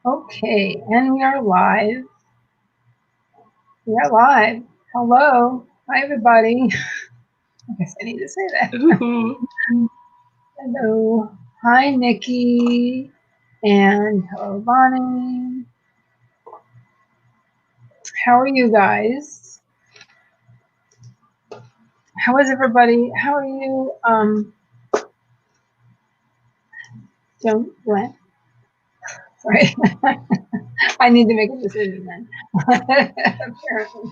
Okay, and we are live. We are live. Hello. Hi, everybody. I guess I need to say that. Ooh. Hello. Hi, Nikki. And hello, Bonnie. How are you guys? How is everybody? How are you? Joan, sorry. I need to make a decision then. Apparently.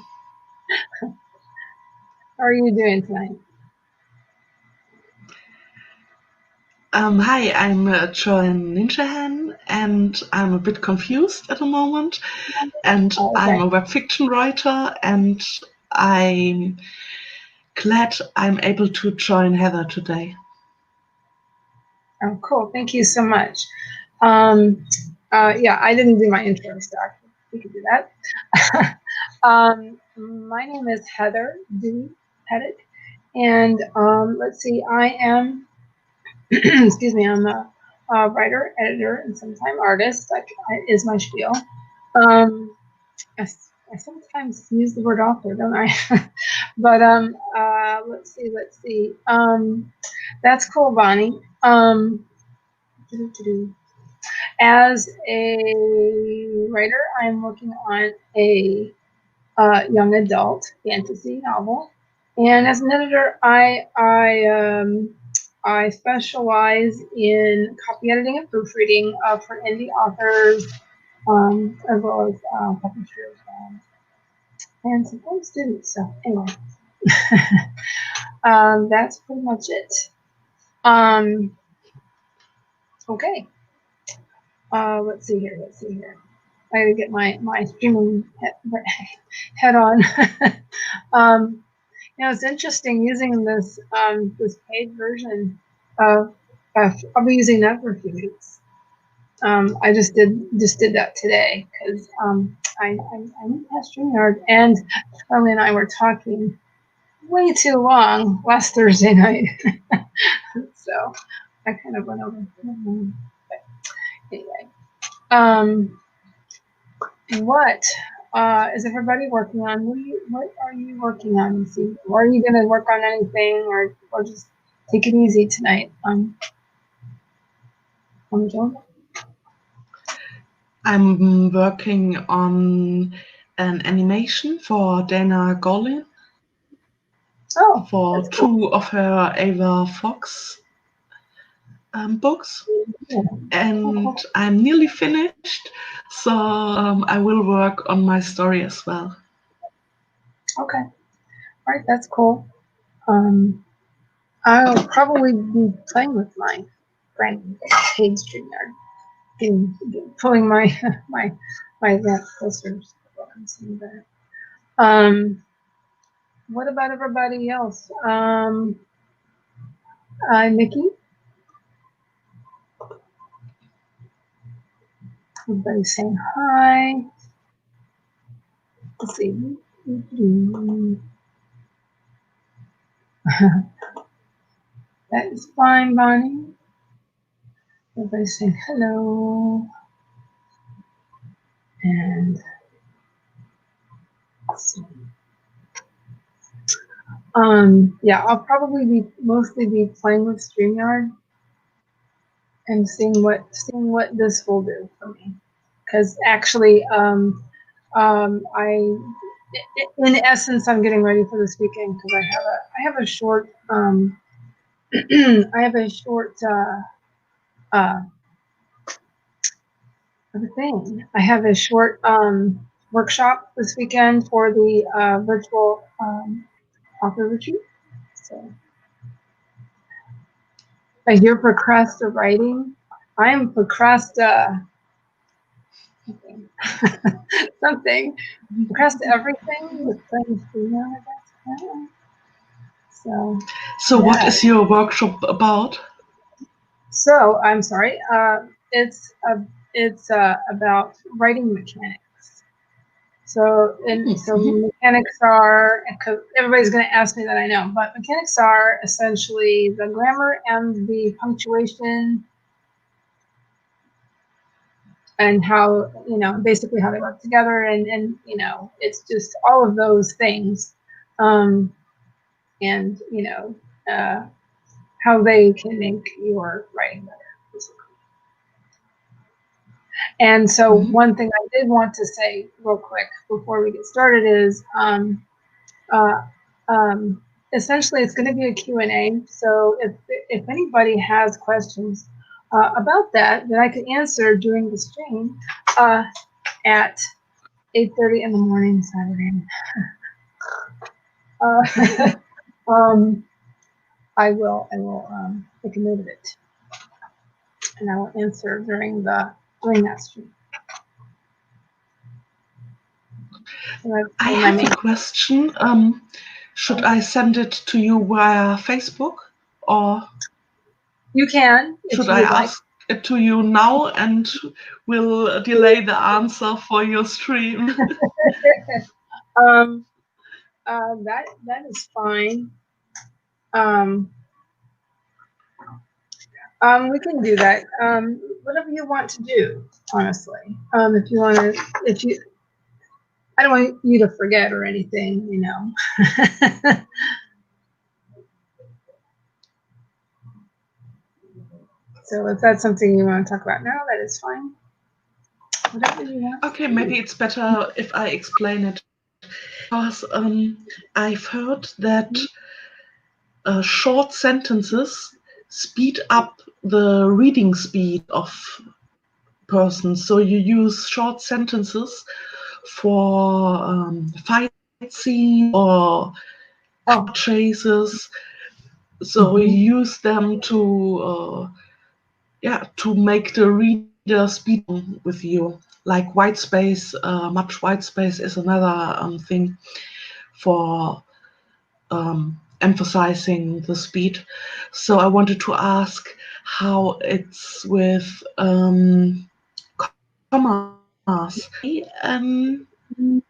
How are you doing tonight? Hi, I'm Joan NinjaHen, and I'm a bit confused at the moment. And Oh, I'm okay. a web fiction writer, and I'm glad I'm able to join Heather today. Oh, cool. Thank you so much. Yeah, I didn't do my intro, so we could do that. My name is Heather Dewey Pettit, and let's see, I am, excuse me, I'm a writer, editor, and sometime artist. Is my spiel. Um, I sometimes use the word author, don't I? But let's see. That's cool, Bonnie. Doo-doo-doo-doo. As a writer, I'm working on a young adult fantasy novel, and as an editor, I specialize in copy editing and proofreading for indie authors, as well as publishers and sometimes students. So anyway, that's pretty much it. Um, okay. Let's see here. Let's see here. I gotta get my streaming head on. um, it's interesting using this paid version of. I'll be using that for a few weeks. I just did that today because I need to have StreamYard, and Charlie and I were talking way too long last Thursday night, so I kind of went over. But anyway, um, what is everybody working on? What are you working on this evening? Or are you going to work on anything, or just take it easy tonight? Joan? I'm working on an animation for Dana Golin Oh, for that's cool. two of her Ava Fox books. Yeah, cool, And cool. I'm nearly finished, so I will work on my story as well. Okay, all right, that's cool. Um, I'll probably be playing with my friend paid StreamYard, pulling my my event closer. So I'm seeing that. What about everybody else? Nikki, everybody's saying hi. Let's see. That is fine, Bonnie. Everybody's saying hello. And let's see. Yeah, I'll probably be mostly be playing with StreamYard and seeing what this will do for me. Because actually, in essence, I'm getting ready for this weekend because I have a short I have a short uh, thing. I have a short workshop this weekend for the virtual author retreat. So I hear procrasta writing. I am procrasta something. Something. Procrasta everything with playing female, I guess. So So, what yeah. is your workshop about? So I'm sorry. It's about writing mechanics. So Mhm. mechanics are, because everybody's going to ask me that, I know, but mechanics are essentially the grammar and the punctuation and how, basically how they work together, and it's just all of those things, and how they can make your writing better, basically. And so one thing I did want to say real quick before we get started is, uh, essentially it's going to be a Q&A. So if anybody has questions about that I could answer during the stream at 8:30 in the morning Saturday. I will make a note of it, and I will answer during that stream. I have a question. Should I send it to you via Facebook, or you can? Should I ask it to you now and will delay the answer for your stream? That is fine. We can do that. Whatever you want to do, honestly. If you want to, I don't want you to forget or anything, So if that's something you want to talk about now, that is fine. Whatever you want. Okay, maybe it's better if I explain it. Because I've heard that short sentences speed up the reading speed of persons. So you use short sentences for fight scene or chases. So we use them to make the reader speed with you. Like white space, much white space is another thing for emphasizing the speed. So I wanted to ask how it's with commas,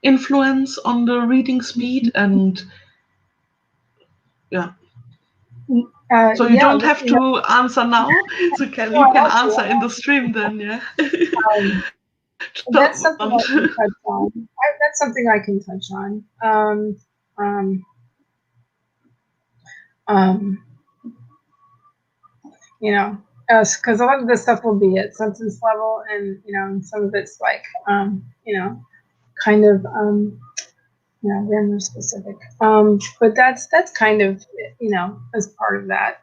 influence on the reading speed, and so you don't have to answer now. So you can answer in the stream then, yeah. That's something I can touch on. That's something I can touch on. Because a lot of this stuff will be at sentence level, and and some of it's like kind of grammar specific. But that's kind of as part of that.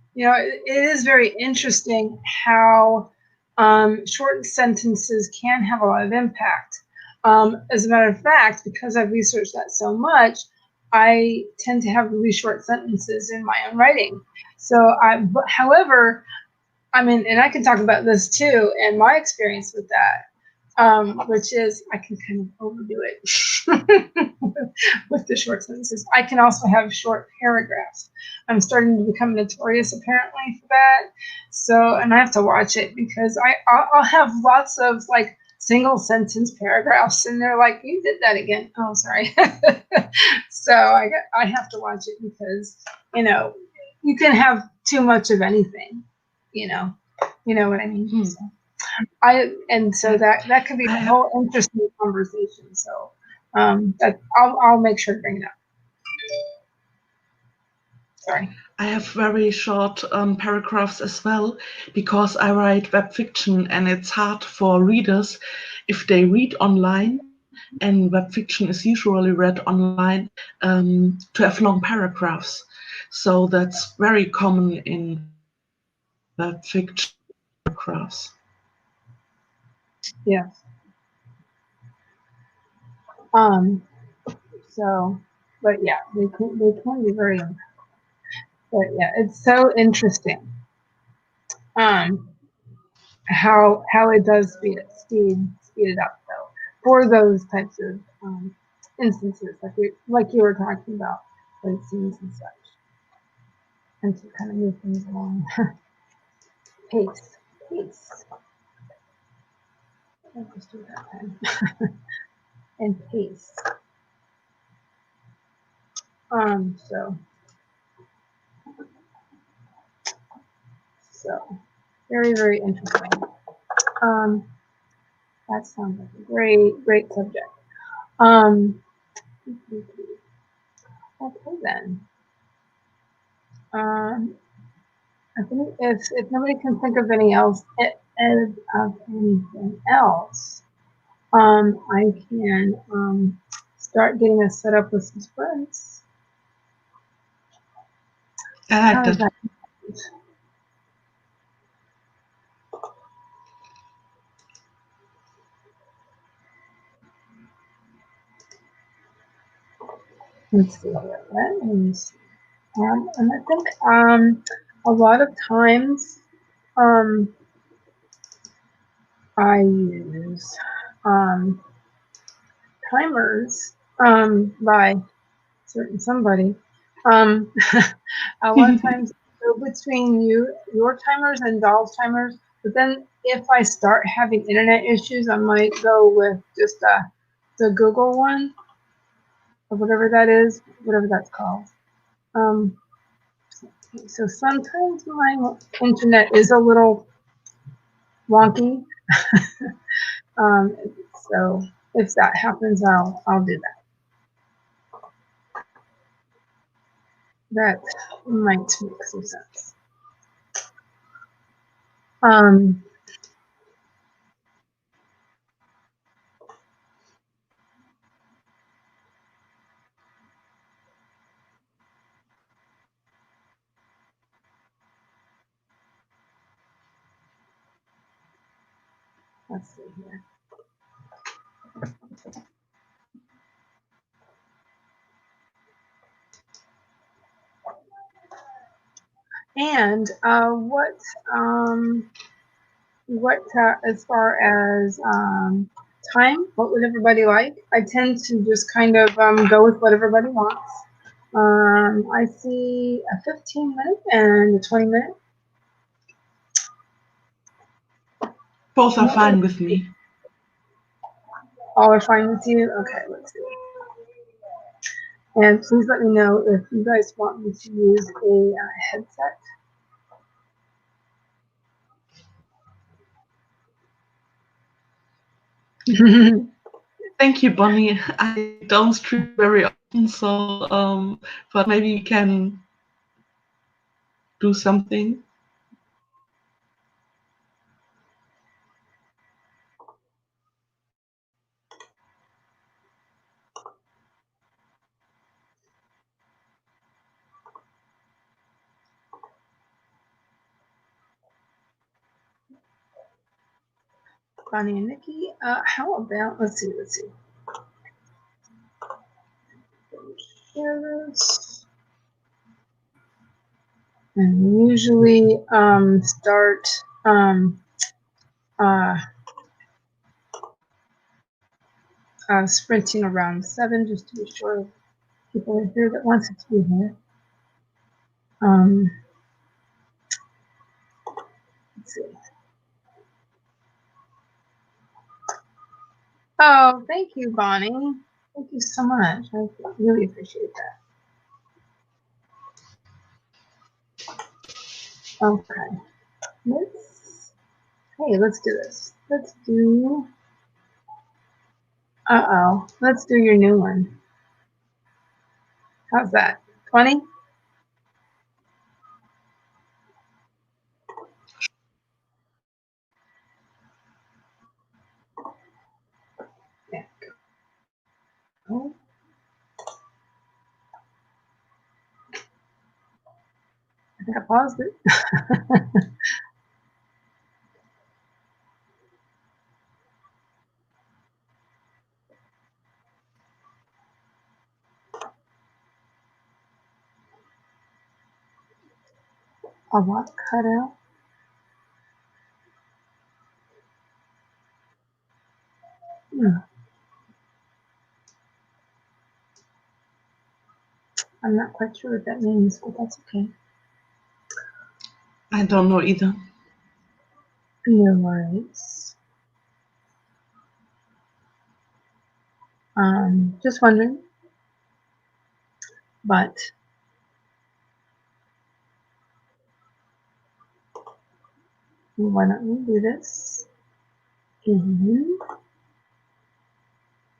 It is very interesting how short sentences can have a lot of impact. As a matter of fact, because I've researched that so much, I tend to have really short sentences in my own writing. However, and I can talk about this too, and my experience with that, which is I can kind of overdo it with the short sentences. I can also have short paragraphs. I'm starting to become notorious apparently for that. So, and I have to watch it because I'll have lots of like single sentence paragraphs, and they're like, "You did that again." Oh, sorry. So I have to watch it because you can have too much of anything. You know what I mean. So, so that could be a whole interesting conversation. So that I'll make sure to bring it up. Sorry. I have very short paragraphs as well because I write web fiction, and it's hard for readers if they read online, and web fiction is usually read online, to have long paragraphs. So that's very common in web fiction paragraphs. Yeah. So, but yeah, they can be very impactful. But yeah, it's so interesting. How it does speed it up though for those types of instances like you were talking about, like scenes and such, and to kind of move things along. pace. I'll just do that then. And pace. So Very, very interesting. That sounds like a great, great subject. Okay then. I think if nobody can think of anything else, I can start getting us set up with some sprints. I How like does that. that? Let's see here. Let me see. And I think a lot of times I use timers by certain somebody. A lot of times go between your timers and Doll's timers, but then if I start having internet issues, I might go with just the Google one or whatever that is, whatever that's called. So sometimes my internet is a little wonky. So if that happens, I'll do that. That might make some sense. Let's see here. And as far as time, what would everybody like? I tend to just kind of go with what everybody wants. I see a 15-minute and a 20-minute. Both are fine with me. All are fine with you? Okay, let's see. And please let me know if you guys want me to use a headset. Thank you, Bonnie. I don't stream very often, so but maybe we can do something. Bonnie and Nikki, how about, let's see. Share this. And we usually start sprinting around 7 just to be sure people are here that wants it to be here. Let's see. Oh, thank you, Bonnie. Thank you so much. I really appreciate that. Okay. Let's do this. Let's do your new one. How's that? 20? Yeah. Oh. I think I paused it. A lot cut out. I'm not quite sure what that means, but that's okay. I don't know either. No worries. Just wondering. But Why don't we do this?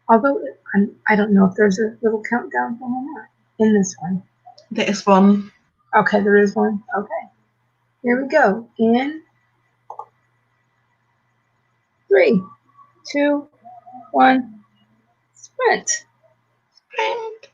Although I don't know if there's a little countdown thing or not in this one. There is one. Okay, there is one. Okay. Here we go. In 3, 2, 1, sprint. Sprint.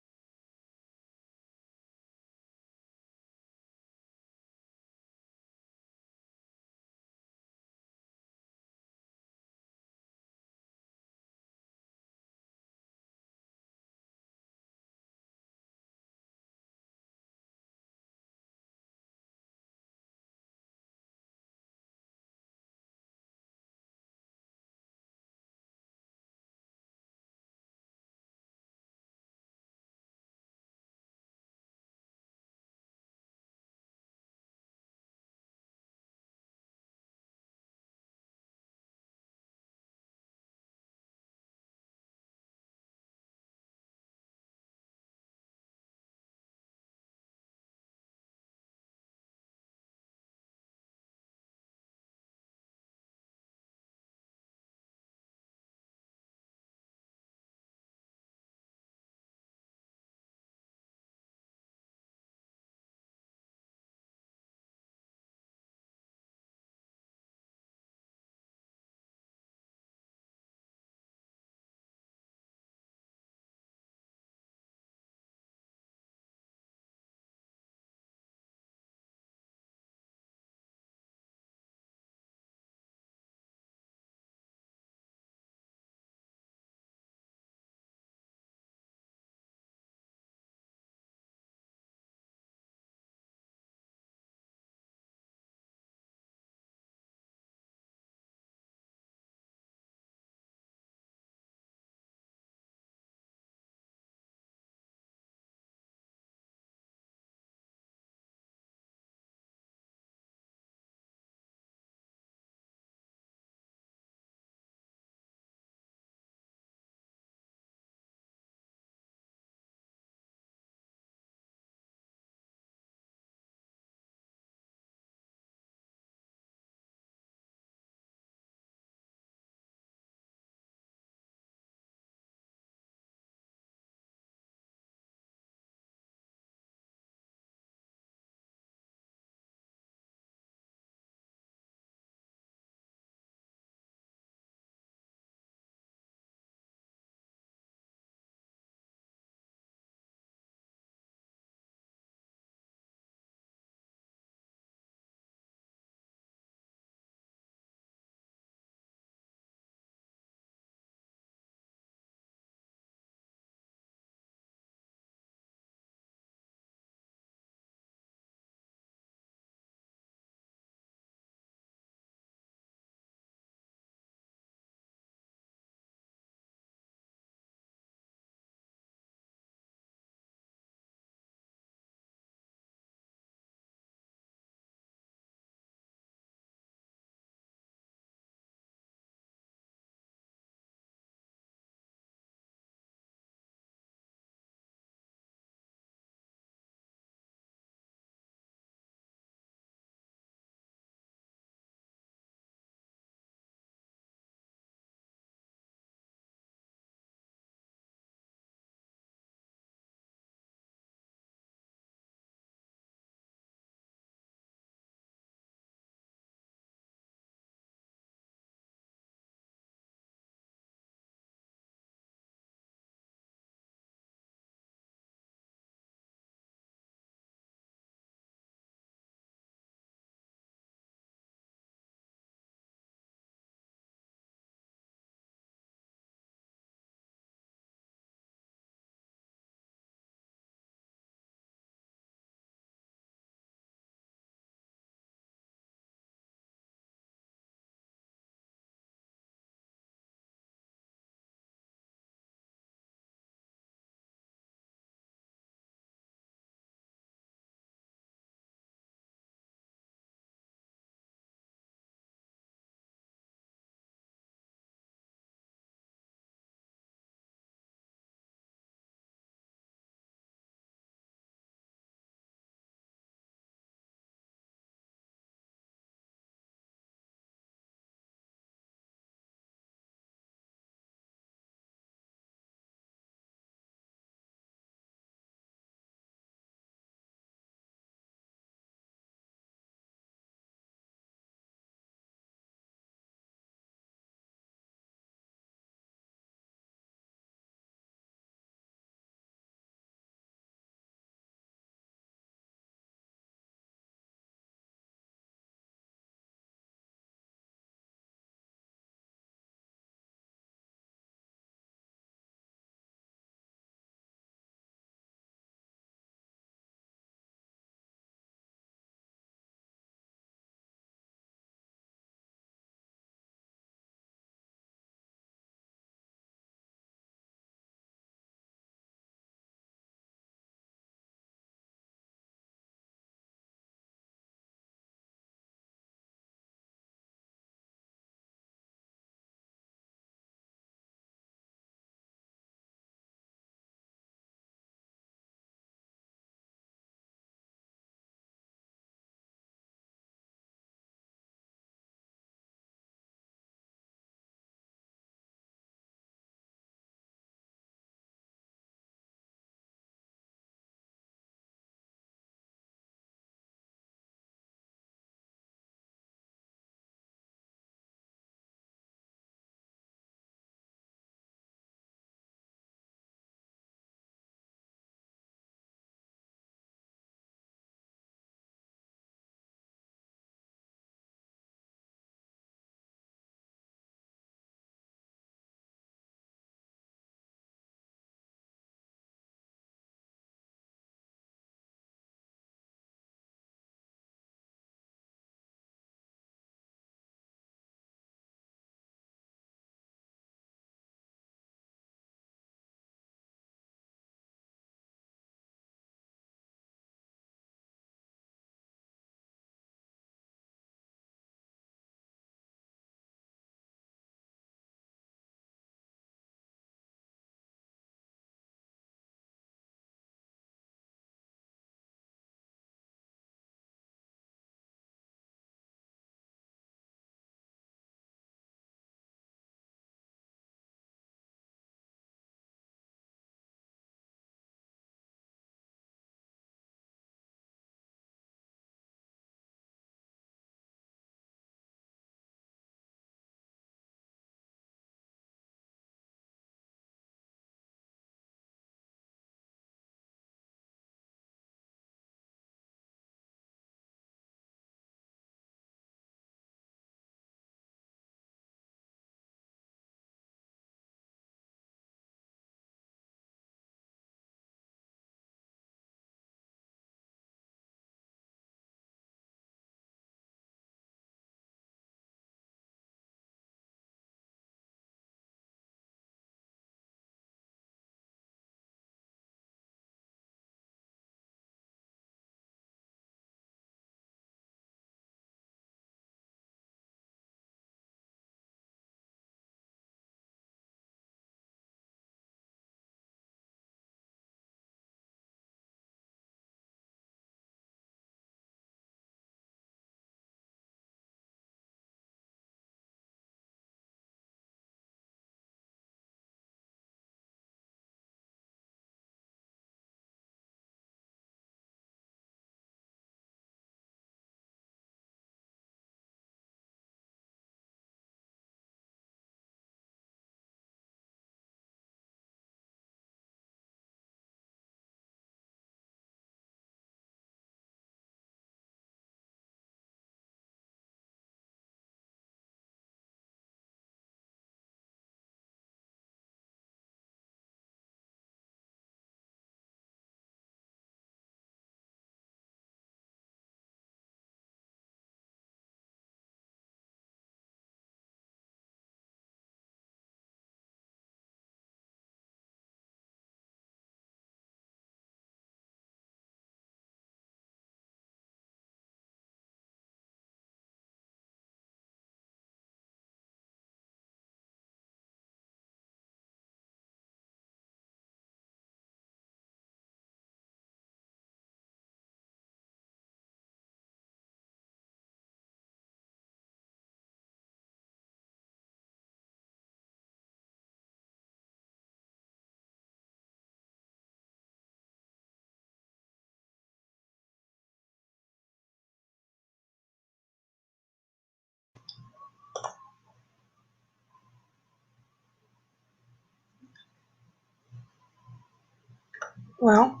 Well,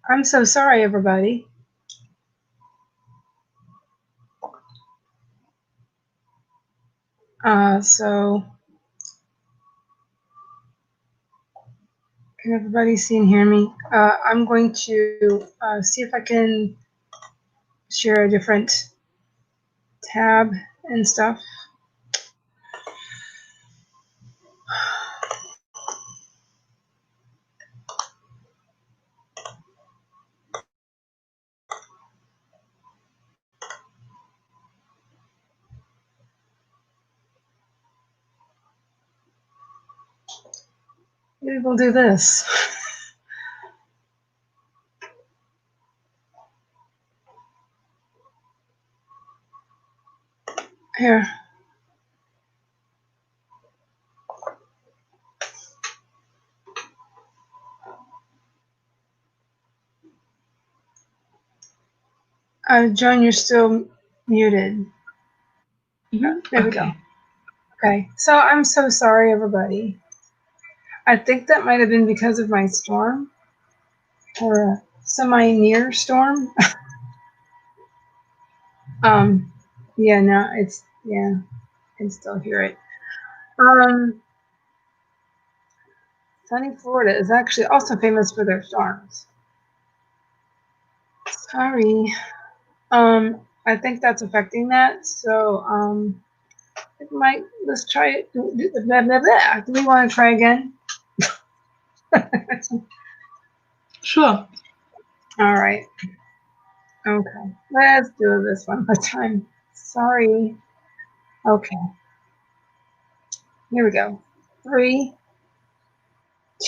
I'm so sorry, everybody. So can everybody see and hear me? I'm going to see if I can share a different tab and stuff. Maybe we'll do this. Here. Joan, you're still muted. There we go. Okay. So I'm so sorry, everybody. I think that might have been because of my storm or a semi-near storm. Yeah, no, I can still hear it. Sunny Florida is actually also famous for their storms. Sorry. I think that's affecting that. So, it might, let's try it. Blah, blah, blah. Do we want to try again? Sure. All right. Okay. Let's do this one more time. Sorry. Okay. Here we go. 3,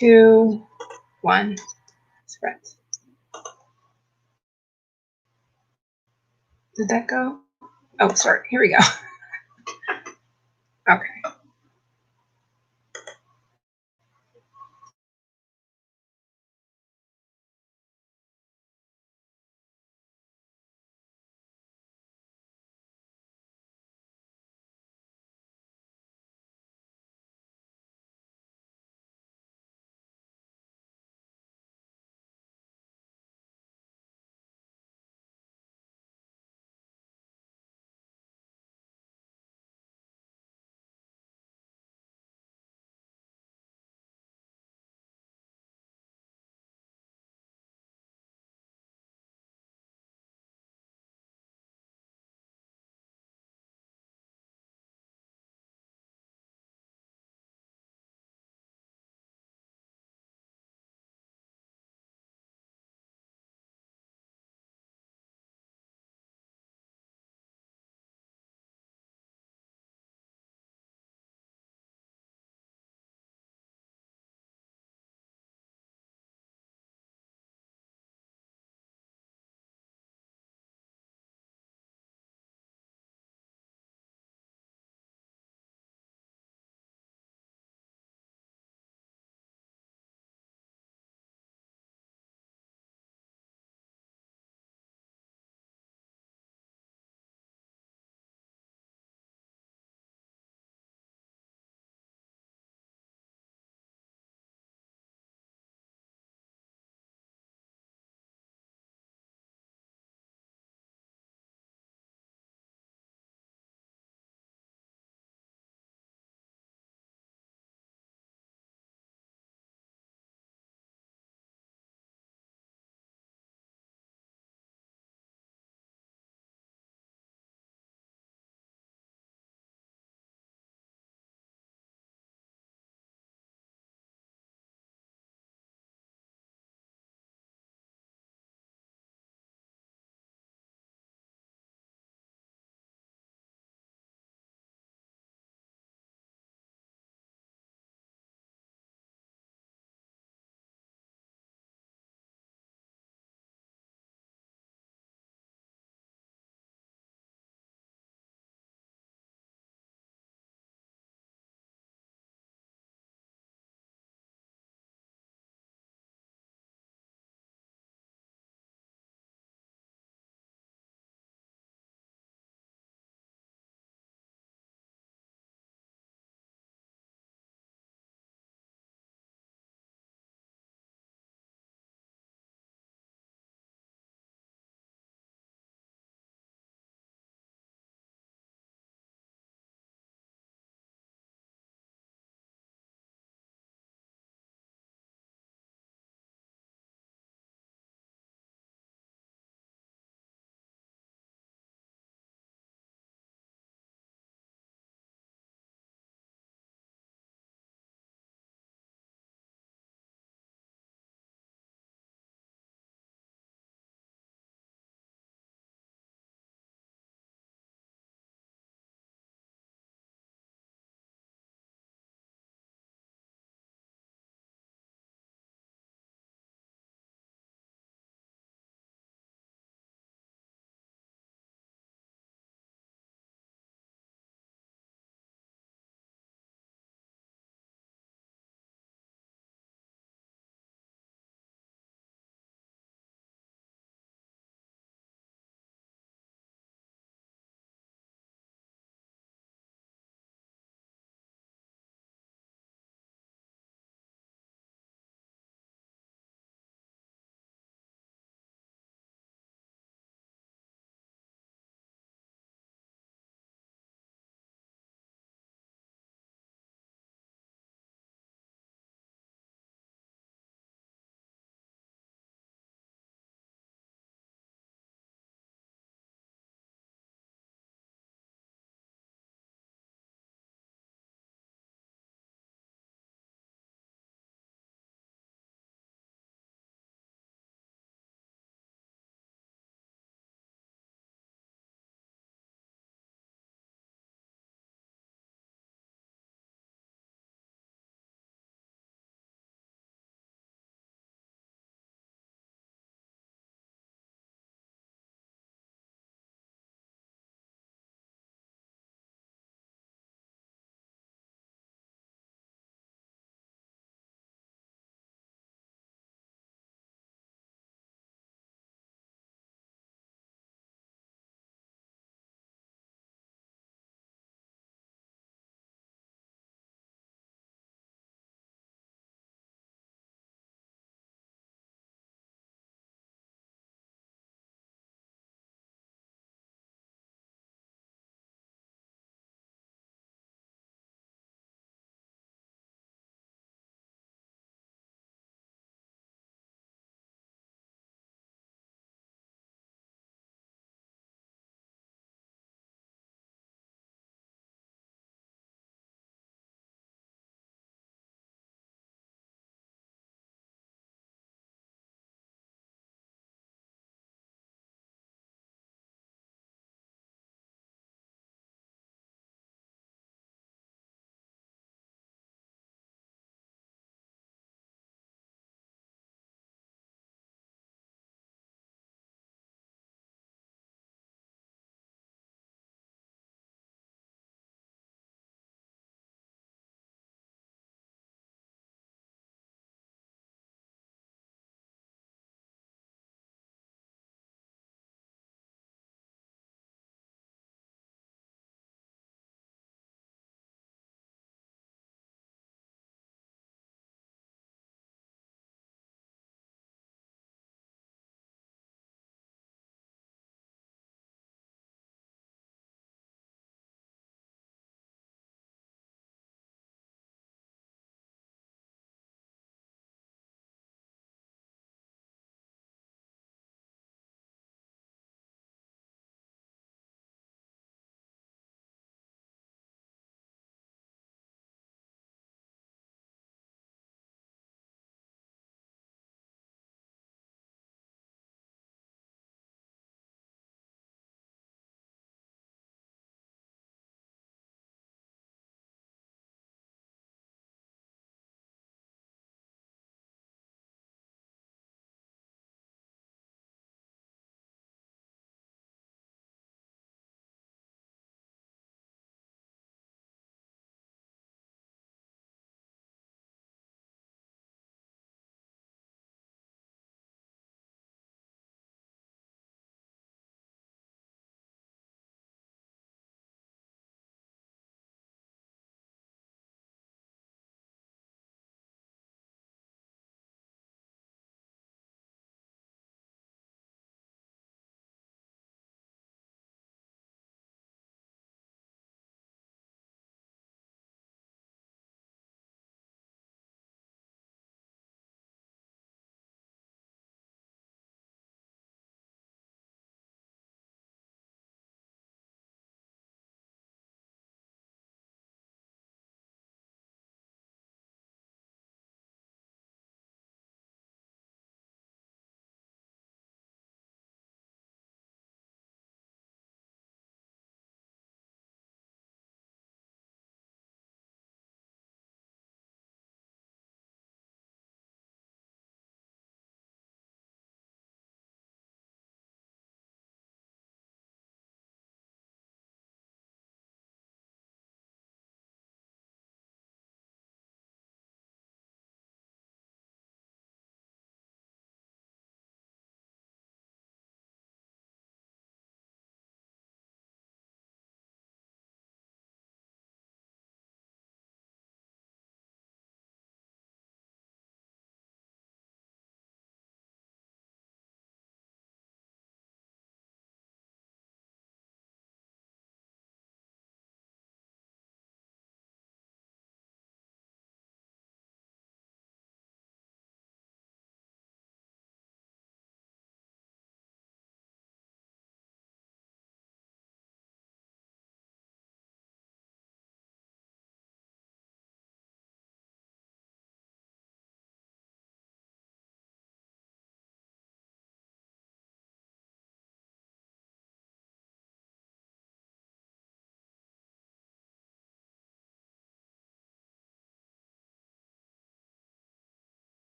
2, 1. Sprint. Did that go? Oh, sorry. Here we go. Okay.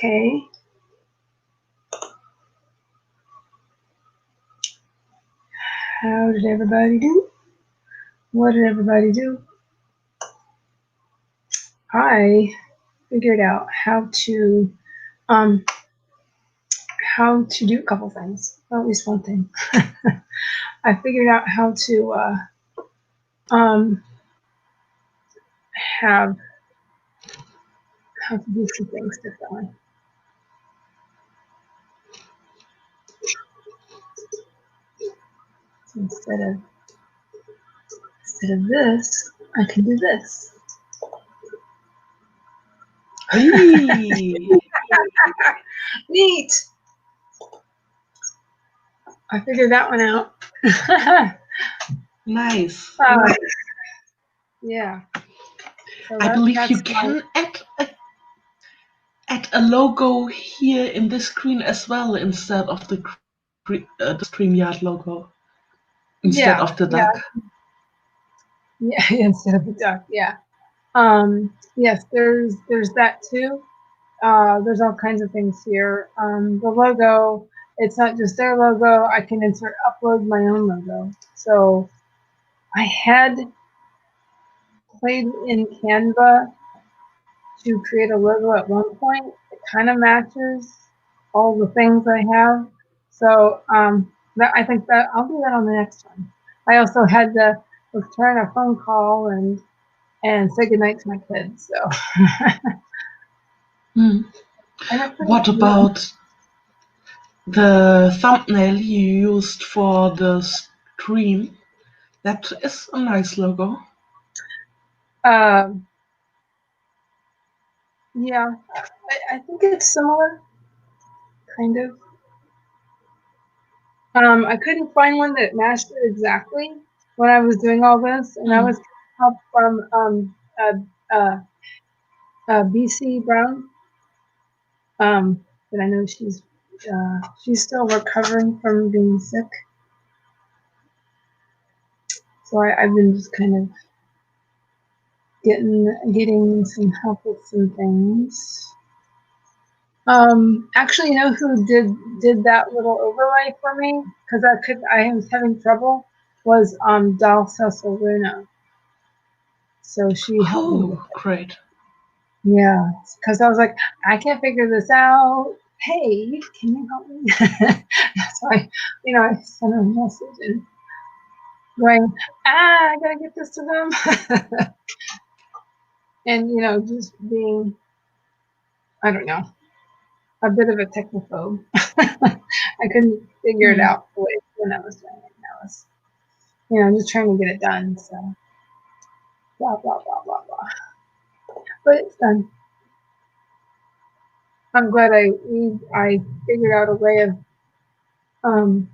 Okay. How did everybody do? What did everybody do? I figured out how to do a couple things. Well, at least one thing. I figured out how to do some things differently. So instead of this, I can do this. Neat. I figured that one out. Nice. Yeah. So I believe you can add a logo here in this screen as well instead of the StreamYard logo. Instead of the duck. Yeah, instead of the duck. Yeah. Yes, there's that too. There's all kinds of things here. The logo, it's not just their logo. I can upload my own logo. So I had played in Canva to create a logo at one point. It kind of matches all the things I have. So I think that I'll do that on the next one. I also had to return a phone call and say goodnight to my kids. So. What about the thumbnail you used for the stream? That is a nice logo. Yeah, I think it's similar, kind of. I couldn't find one that matched it exactly when I was doing all this, and I was help from BC Brown. But I know she's still recovering from being sick, so I've been just kind of getting some help with some things. Actually, you know who did that little overlay for me? Because I was having trouble. Was Dalsa Soluna. So she helped me. Oh, great. Yeah, because I was like, I can't figure this out. Hey, can you help me? So I sent her a message and going, I gotta get this to them. And just being, I don't know, a bit of a technophobe. I couldn't figure it out when I was doing it. I was, just trying to get it done. So, blah, blah, blah, blah, blah. But it's done. I'm glad I figured out a way of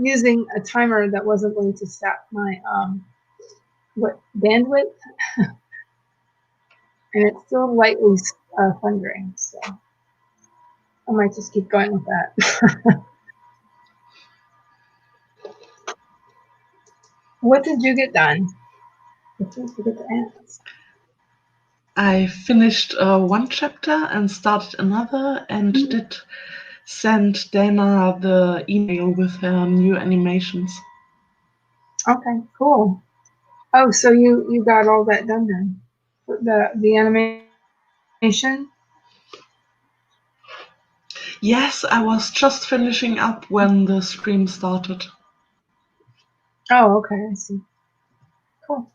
using a timer that wasn't going to stop my bandwidth, and it's still lightly thundering. So I might just keep going with that. What did you get done? I finished one chapter and started another, and did send Dana the email with her new animations. Okay, cool. Oh, so you got all that done then? The animation? Yes, I was just finishing up when the stream started. Oh, okay, I see. Cool.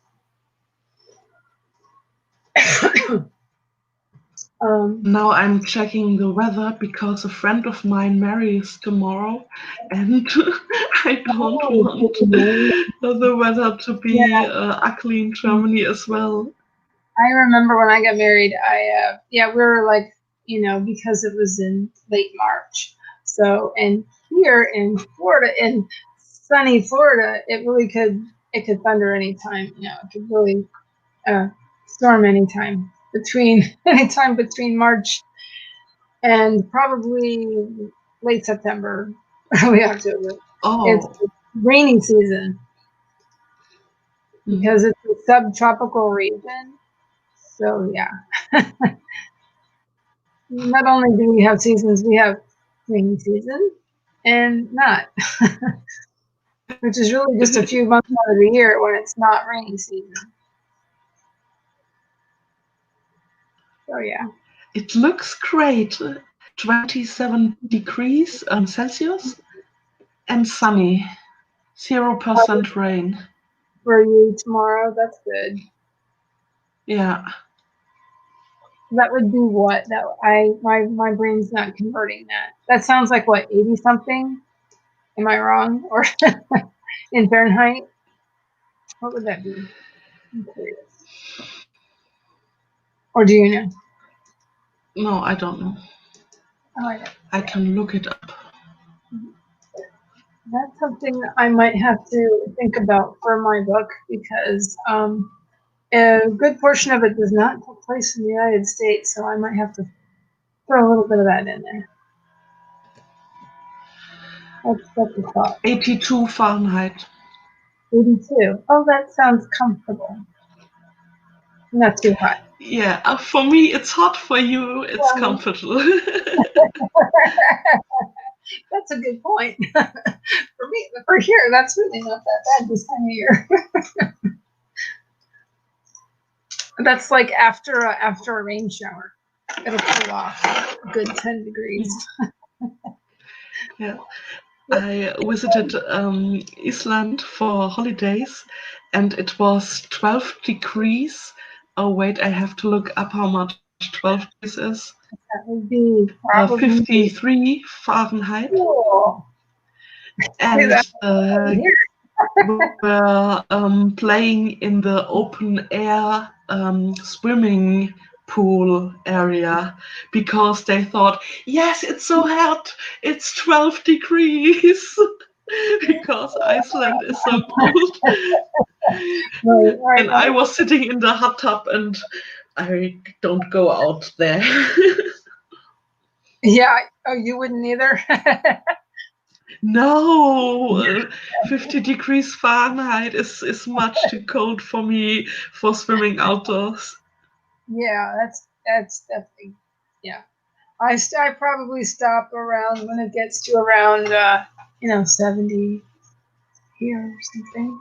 Now I'm checking the weather because a friend of mine marries tomorrow, and I don't want the weather to be ugly in Germany as well. I remember when I got married, we were like, because it was in late March. So, and here in Florida, in sunny Florida, it could thunder anytime. It could really storm anytime between March and probably late September, early October. It's rainy season because it's a subtropical region. So yeah. not only do we have seasons, we have rainy season and not, which is really just a few months out of the year when it's not rainy season. So yeah. It looks great. 27 degrees Celsius and sunny. 0% rain. For you tomorrow, that's good. Yeah. That would be what? That my brain's not converting that. That sounds like what, 80 something? Am I wrong? Or in Fahrenheit? What would that be? I'm curious. Or do you know? No, I don't know. Oh, I know. I can look it up. That's something I might have to think about for my book because a good portion of it does not take place in the United States, so I might have to throw a little bit of that in there. That's a thought. 82 Fahrenheit. 82. Oh, that sounds comfortable. Not too hot. Yeah, for me it's hot. For you it's comfortable. That's a good point. For me, for here, that's really not that bad this time of year. That's like after a rain shower. It'll cool off a good 10 degrees. Yeah. I visited Iceland for holidays and it was 12 degrees. Oh wait, I have to look up how much 12 degrees is. That would be probably 53 Fahrenheit. Cool. And we were playing in the open air swimming pool area because they thought, yes, it's so hot, it's 12 degrees. Because Iceland is so cold. Right. And I was sitting in the hot tub and I don't go out there. Yeah. Oh, you wouldn't either? No, 50 degrees Fahrenheit is much too cold for me for swimming outdoors. Yeah, that's definitely, yeah. I probably stop around when it gets to around 70 here or something.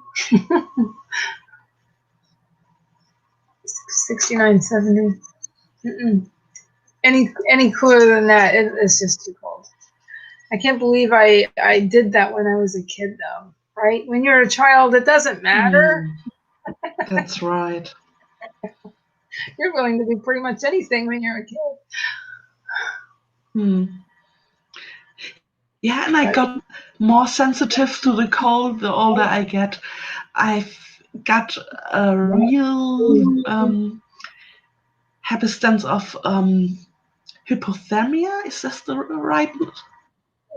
69, 70. Any cooler than that, it's just too cold. I can't believe I did that when I was a kid, though. Right? When you're a child, it doesn't matter. That's right. You're willing to do pretty much anything when you're a kid. Yeah, and I got more sensitive to the cold the older I get. I've got a real habitance of hypothermia. Is that the right word?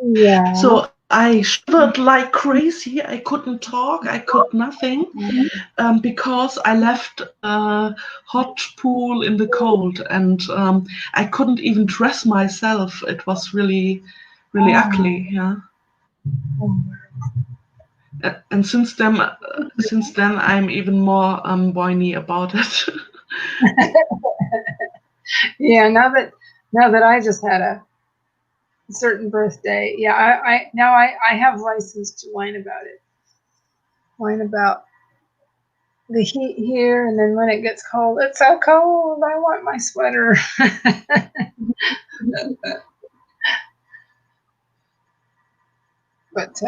Yeah. So I shivered like crazy. I couldn't talk. I could nothing because I left a hot pool in the cold, and I couldn't even dress myself. It was really, really ugly. Yeah. And since then, I'm even more whiny about it. Yeah. Now that I just had a certain birthday, yeah, I have license to whine about it. Whine about the heat here, and then when it gets cold, it's so cold. I want my sweater. But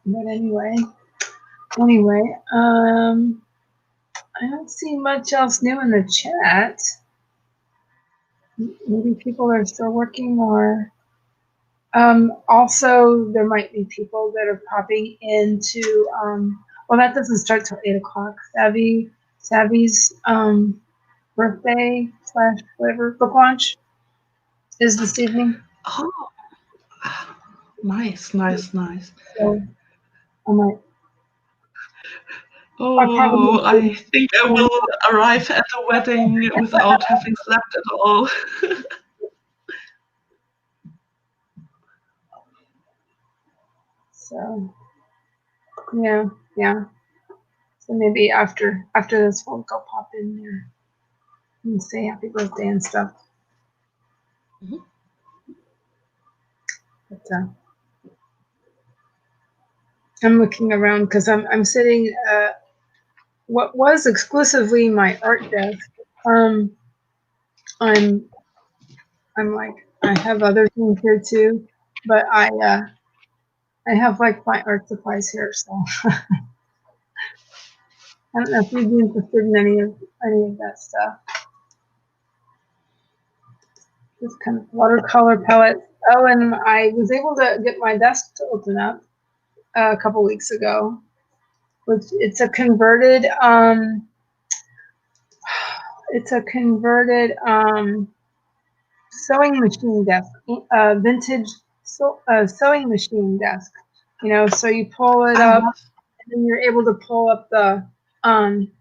anyway, I don't see much else new in the chat. Maybe people are still working, or also there might be people that are popping into. Well, that doesn't start till 8 o'clock. Savvy's birthday / whatever book launch is this evening. Oh, nice. So I might. Oh, I think I will arrive at the wedding without having slept at all. So yeah. So maybe after this, we'll go pop in there and say happy birthday and stuff. Mhm. But, I'm looking around because I'm sitting what was exclusively my art desk. I'm like I have other things here too, but I have like my art supplies here, so I don't know if you'd be interested in any of that stuff. Just kind of watercolor palettes. Oh, and I was able to get my desk to open up a couple weeks ago. Which it's a converted sewing machine desk, vintage sewing machine desk. You know, so you pull it I up, was and then you're able to pull up the old-fashioned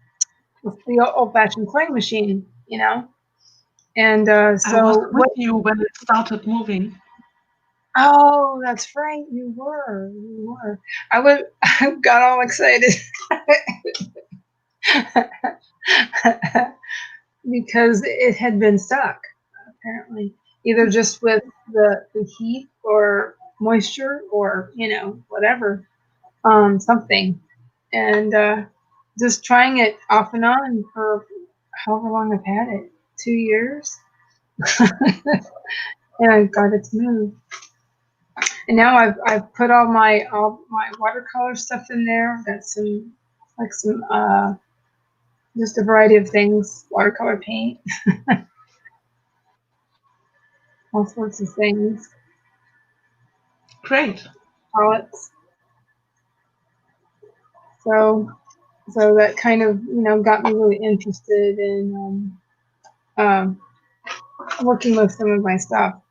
sewing machine. You know, and I was so with what? you when it started moving. Oh, that's right. You were. You were. I would. I got all excited because it had been stuck. Apparently, either just with the heat or moisture or whatever, something, and just trying it off and on for however long I've had it, 2 years, and I got it to move. And now I've put all my watercolor stuff in there. Got some just a variety of things, watercolor paint, all sorts of things, Great. palettes. So that kind of got me really interested in working with some of my stuff.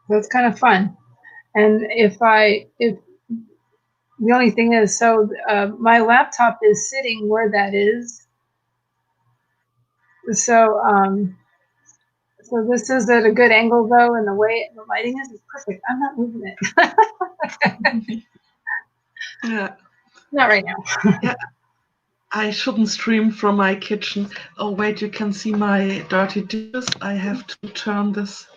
So it's kind of fun. And if the only thing is, so my laptop is sitting where that is. So so this is at a good angle though, and the way the lighting is perfect. I'm not moving it. Yeah. Not right now. Yeah. I shouldn't stream from my kitchen. Oh wait, you can see my dirty dishes. I have to turn this.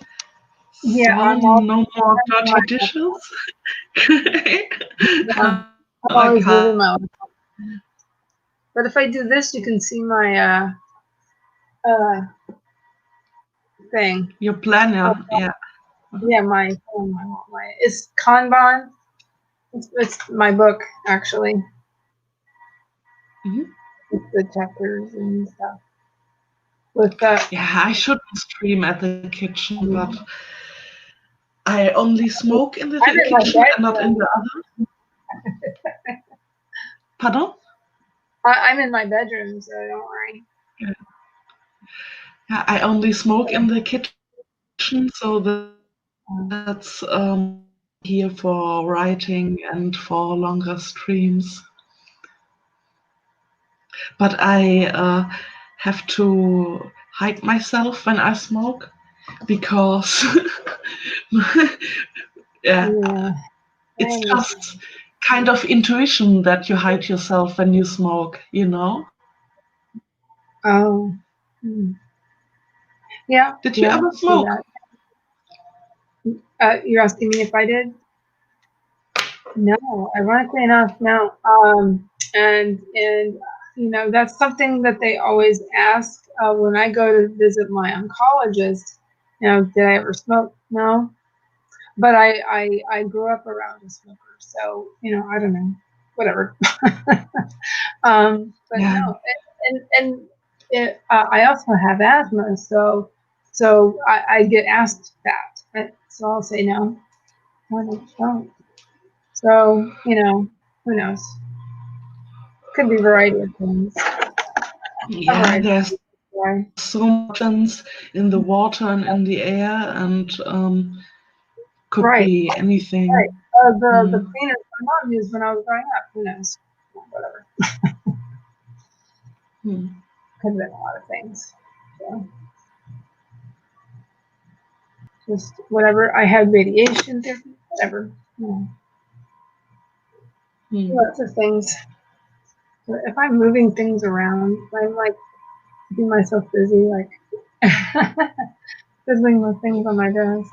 Yeah, So no more dirty dishes. I'm always Okay. moving my laptop. But if I do this, you can see my thing. Your planner, yeah. Yeah, my it's Kanban. It's my book actually. Mhm. With the chapters and stuff. With Yeah, I shouldn't stream at the kitchen, but I only smoke in the I'm in my kitchen and not in bedroom. the other. Pardon? I'm in my bedroom, so don't worry. Yeah, I only smoke in the kitchen, so that's here for writing and for longer streams. But I have to hide myself when I smoke because yeah, I it's understand. just kind of intuition that you hide yourself when you smoke, you know? Oh. Yeah, Did you yeah, ever I see smoke? that. You're asking me if I did? No, ironically enough, no. And that's something that they always ask when I go to visit my oncologist. Did I ever smoke? No, but I grew up around a smoker, so I don't know, whatever. But Yeah. no, I also have asthma, so I get asked that, so I'll say no. I don't. So who knows? Could be a variety of things. A Yeah, variety. there's Why? so much in the water and in the air, and could Right, be right. anything. The Mm. cleaners my mom used when I was growing up. Who knows? Whatever. Mm. Could have been a lot of things. So just whatever. I had radiation therapy. Whatever. Mm. Lots of things. But if I'm moving things around, if I'm like keeping myself busy, like Fiddling with things on my desk.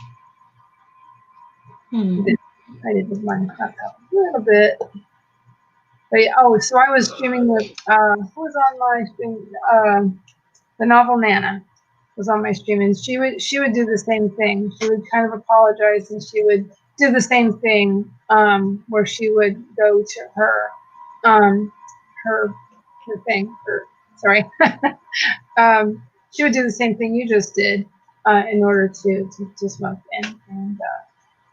Hmm. I did with my laptop a little bit. But yeah, oh, so I was streaming with who was on my stream? The novel Nana was on my stream, and she would do the same thing. She would kind of apologize, and she would do the same thing, where she would go to um, her thing. Sorry, she would do the same thing you just did, in order to smoke,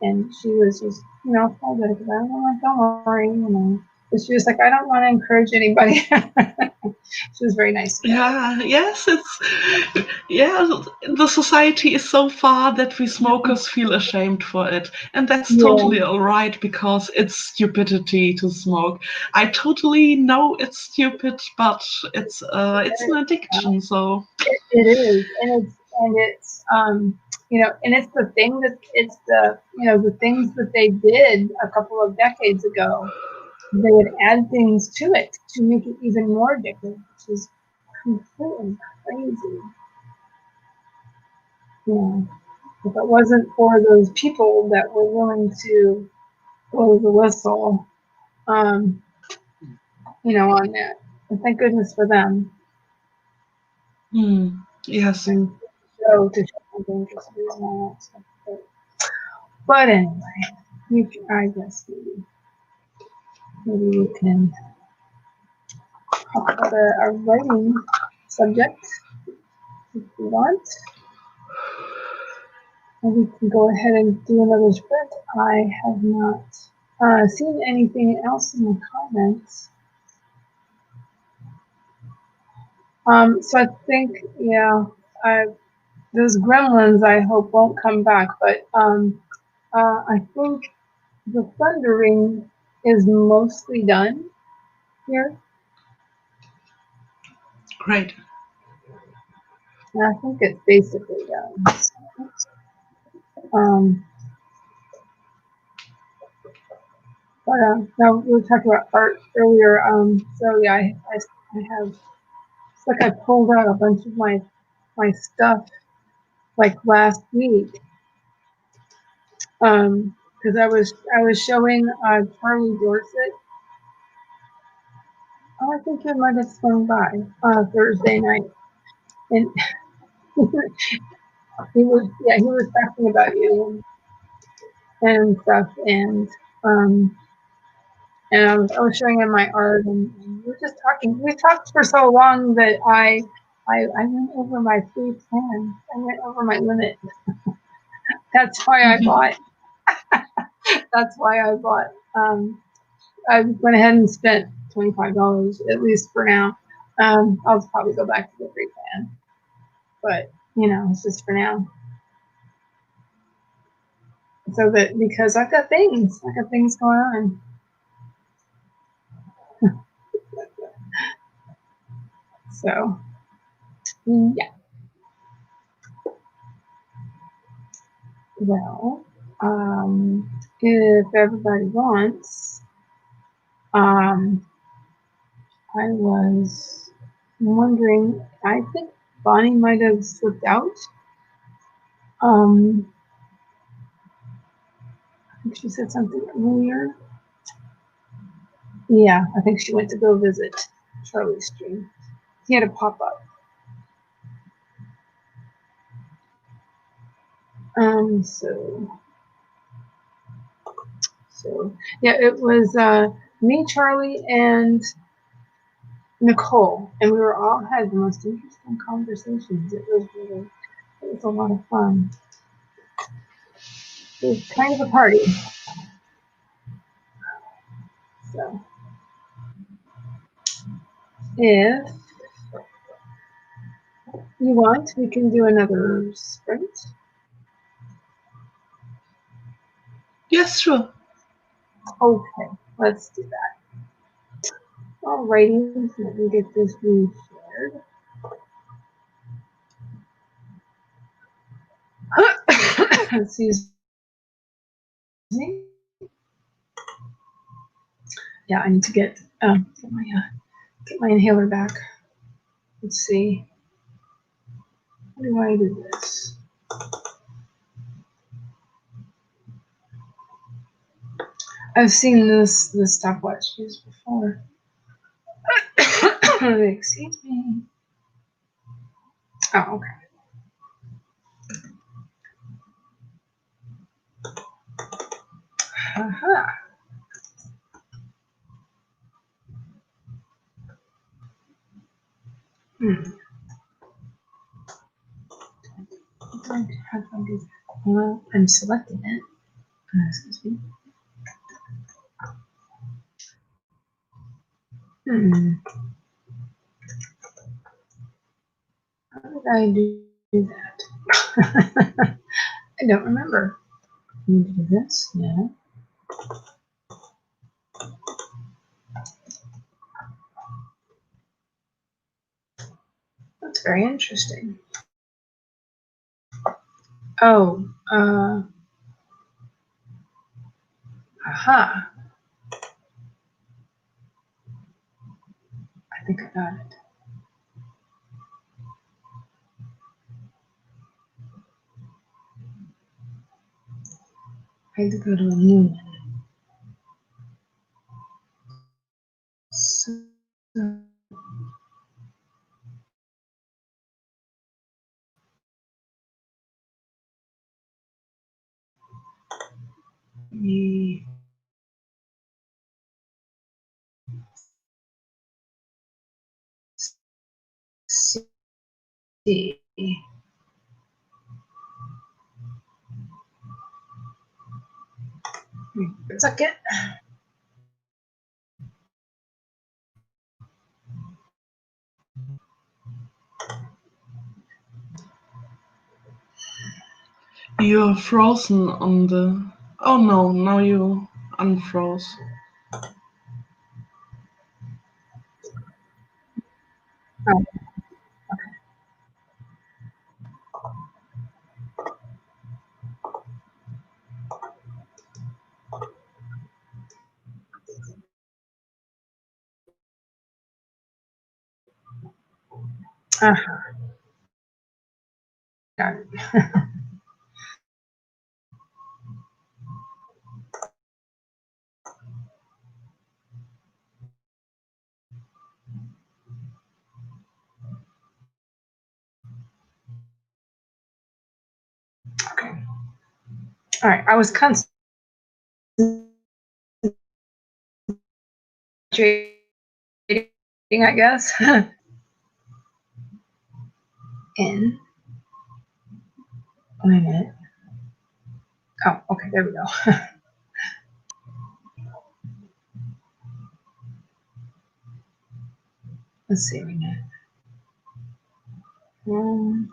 and she was just, apologetic about it. I'm like, don't worry, But she was like, I don't want to encourage anybody. She was very nice about it. Yeah, yes, the society is so far that we smokers feel ashamed for it. And that's Yeah, totally all right because it's stupidity to smoke. I totally know it's stupid, but it's an addiction, so it is, and it's the thing that it's the things that they did a couple of decades ago. They would add things to it to make it even more addictive, which is completely crazy. Yeah. If it wasn't for those people that were willing to blow the whistle, um, on that, and thank goodness for them, yes. and to show how dangerous it is and all that stuff. But anyway, I guess maybe we can talk about a writing subject if you want. And we can go ahead and do another sprint. I have not seen anything else in the comments. So I think, those gremlins I hope won't come back, but I think the thundering is mostly done here. Great. And I think it's basically done. Um, but now we were talking about art earlier. So yeah, I have, it's like I pulled out a bunch of my stuff like last week. Because I was showing Charlie Dorset. Oh, I think you might have swung by Thursday night, and he was talking about you and stuff, um and I was showing him my art, and we were just talking. We talked for so long that I went over my free plan. I went over my limit. That's why I bought. That's why I bought. I went ahead and spent $25 at least for now. I'll probably go back to the free plan, but it's just for now. So that because I got things going on. So yeah, well, if everybody wants, um, I was wondering. I think Bonnie might have slipped out. Um, I think she said something earlier. Yeah, I think she went to go visit Charlie's stream. He had a pop up. So yeah, it was me, Charlie, and Nicole, and we were all had the most interesting conversations. It was a lot of fun. It was kind of a party. So if you want, we can do another sprint. Yes, sure. Okay, let's do that. Alrighty, let me get this reshared. Excuse me. Yeah, I need to get my inhaler back. Let's see. How do I do this? I've seen this stopwatch used before. Excuse me. Oh, okay. Aha. How do I do that? Well, I'm selecting it. Excuse me. How did I do that? I don't remember. Need to do this? Yeah. That's very interesting. Oh, aha. I think I got it. I had to go to a new one. So, me see. A second. You're frozen on the... Oh no, now you unfroze. Oh, aha. Got it. Okay. All right. I was concentrating, I guess. In. Wait a minute. Oh, okay. There we go. Let's see. Wait a minute. Hmm.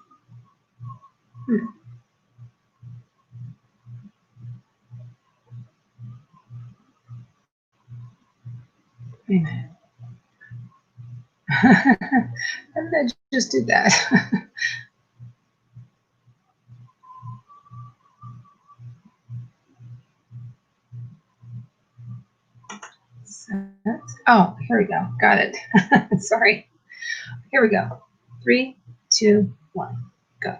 Wait a minute. How did I just do that? Oh, here we go. Got it. Sorry. Here we go. 3, 2, 1, go.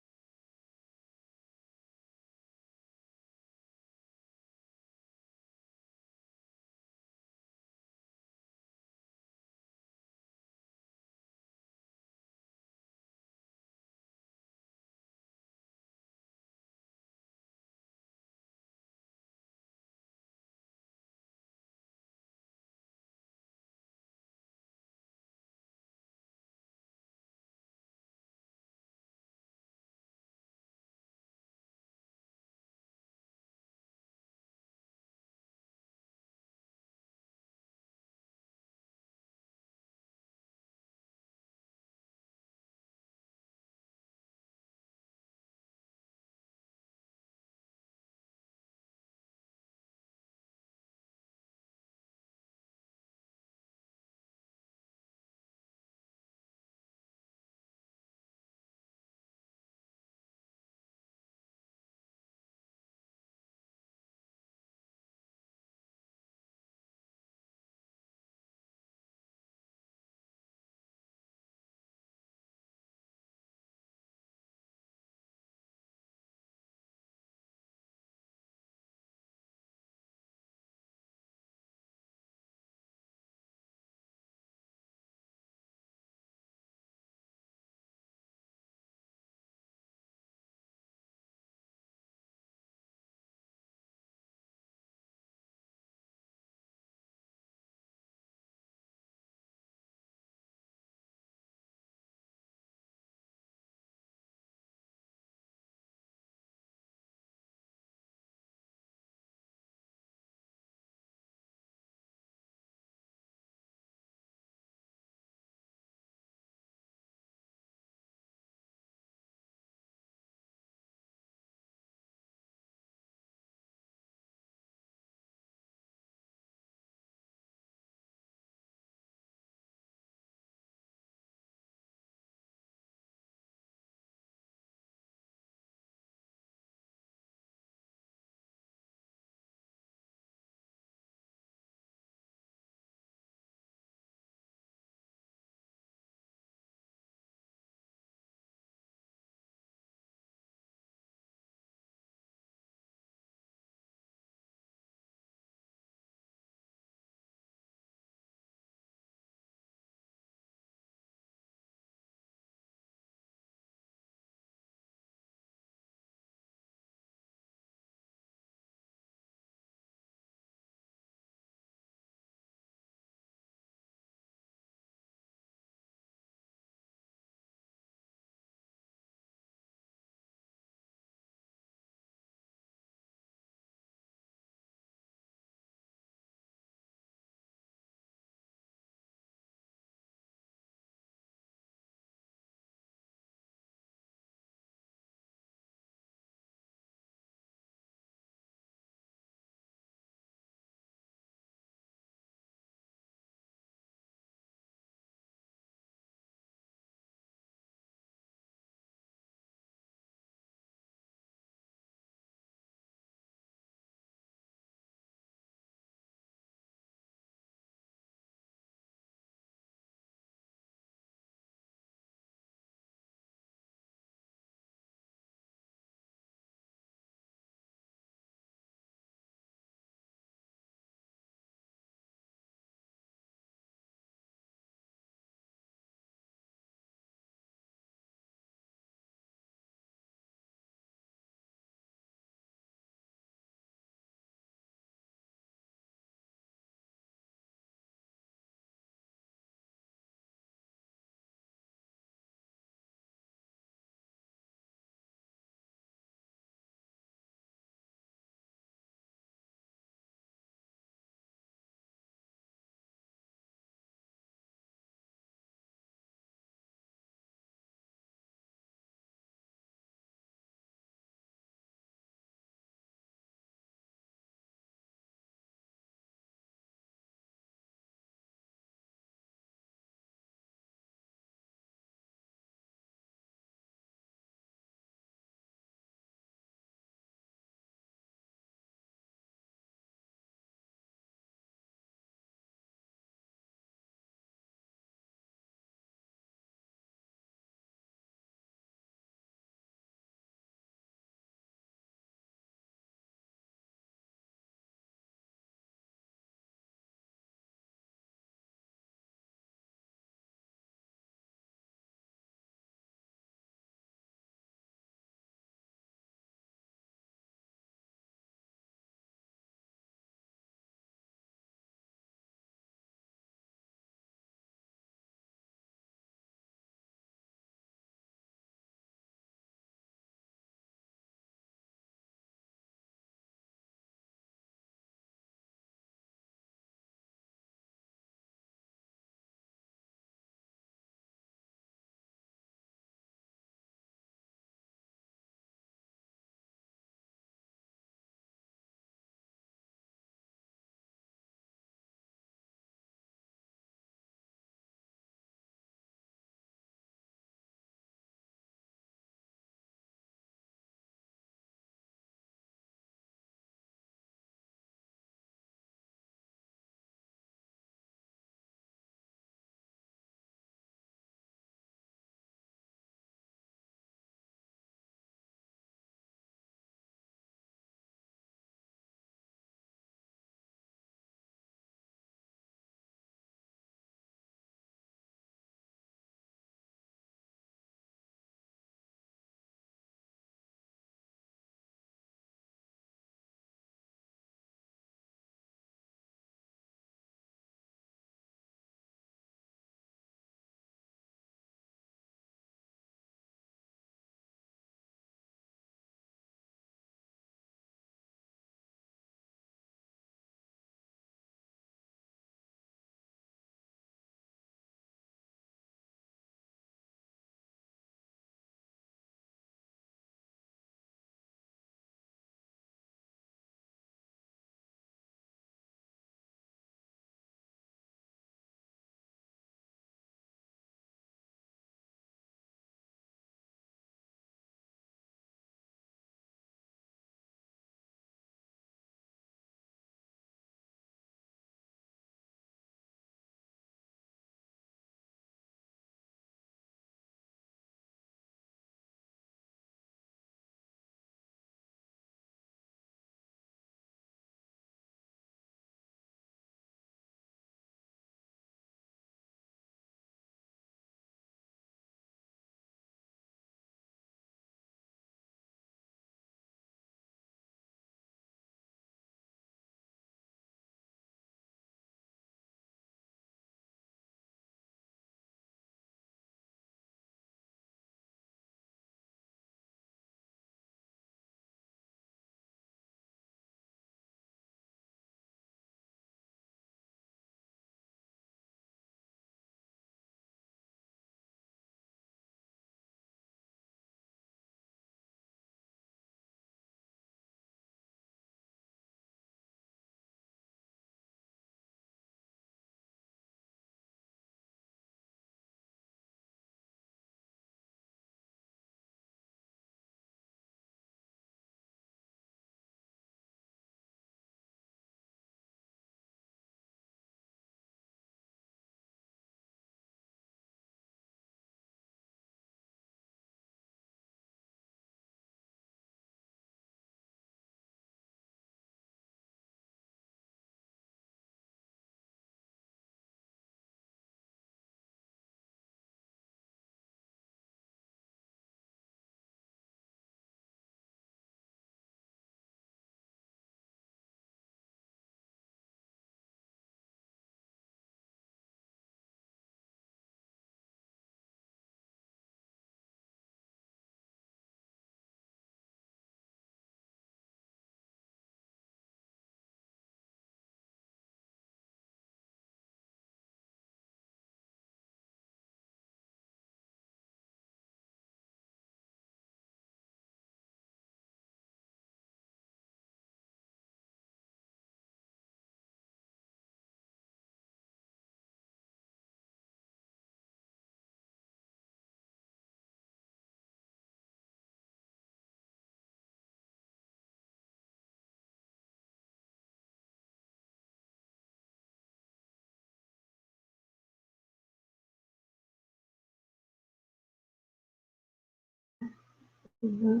Mm-hmm.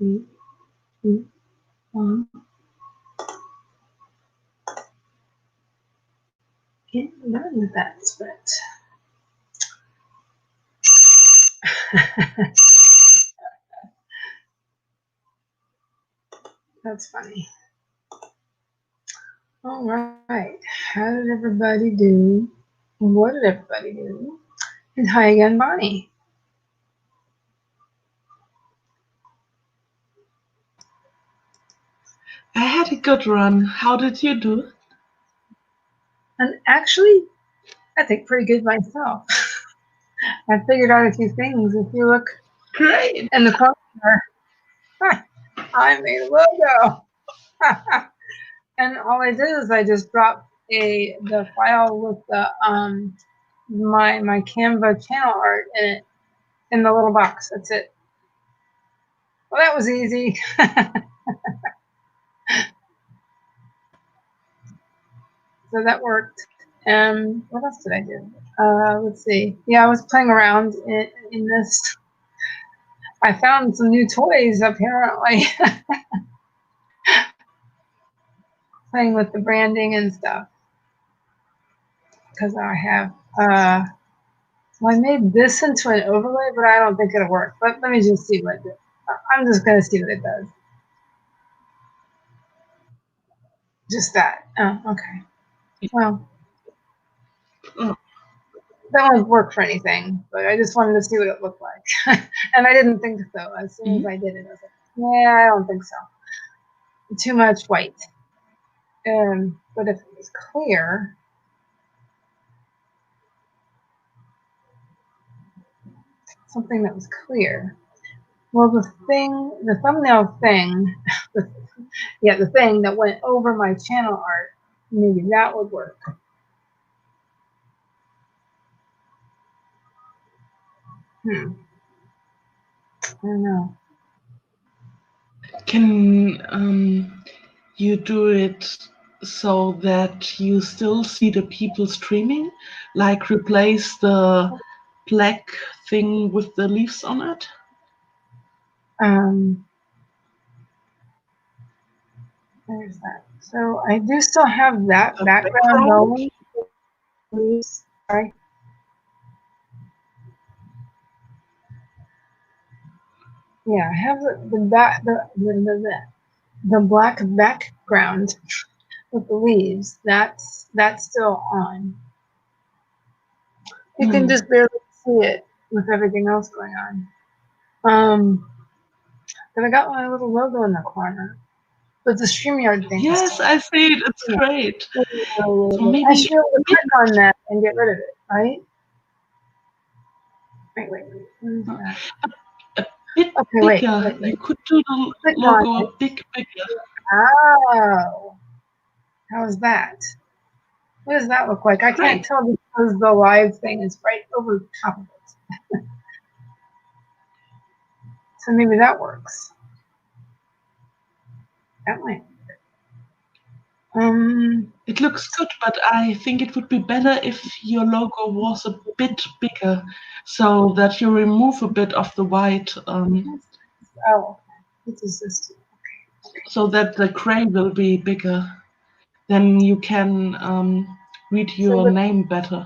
Mm-hmm. Mm-hmm. Can't learn with that script. That's funny. All right. How did everybody do? What did everybody do? And hi again, Bonnie. I had a good run. How did you do? And actually, I think pretty good myself. I figured out a few things. If you look Great. in the corner, I made a logo. And all I did is I just dropped the file with the my Canva channel art in it in the little box. That's it. Well, that was easy. So that worked. What else did I do? Let's see. Yeah, I was playing around in this. I found some new toys apparently. Playing with the branding and stuff. Because I have, well, I made this into an overlay, but I don't think it'll work. But let me just see what I'm just going to see what it does. Just that. Oh, okay. Well, that won't work for anything, but I just wanted to see what it looked like. And I didn't think so. As soon as I did it, I was like, yeah, I don't think so. Too much white. But if it was clear, something that was clear. Well, the thumbnail thing, the thing that went over my channel art, maybe that would work. I don't know. Can you do it so that you still see the people streaming? Like replace the black thing with the leaves on it? There's that. So I do still have that The background background? going. Sorry. Yeah, I have the black background with the leaves. That's still on. You can just barely see it with everything else going on. But I got my little logo in the corner. But the StreamYard thing is Yes, still. I see it. It's great. So I maybe should be able to click on that and get rid of it, right? Wait. Where's that? a bit Okay, bigger. You could do the Click on logo it. a bit bigger. Oh, how's that? What does that look like? I can't Great. tell because the live thing is right over top of it. So maybe that works. That might. It looks good, but I think it would be better if your logo was a bit bigger, so that you remove a bit of the white, Oh, this is this. so that the gray will be bigger. Then you can read your name better.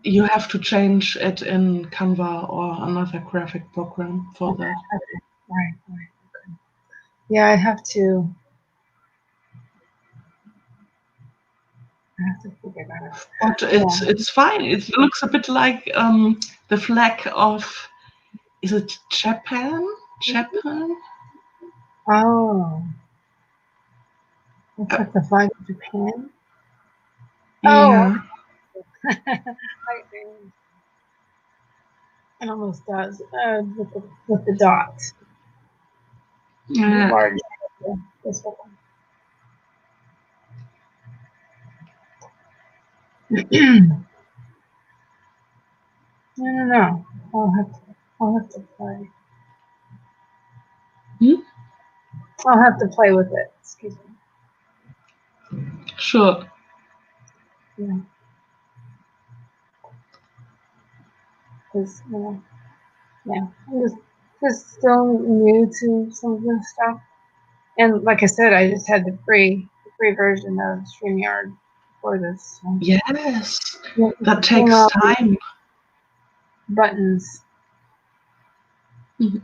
You have to change it in Canva or another graphic program for that. Right. Okay. Yeah, I have to figure that out. But it's fine. It looks a bit like the flag of, is it Japan? Japan? Oh, looks like the flag of Japan. Yeah. Oh, it almost does with the dot. Yeah. Large. This one. No. I'll have to play. I'll have to play with it. Excuse me. Sure. Yeah. because yeah, I'm just still new to some of this stuff. And like I said, I just had the free version of StreamYard for this. So, Yes, yeah, that it's doing takes all these time. buttons. Mhm.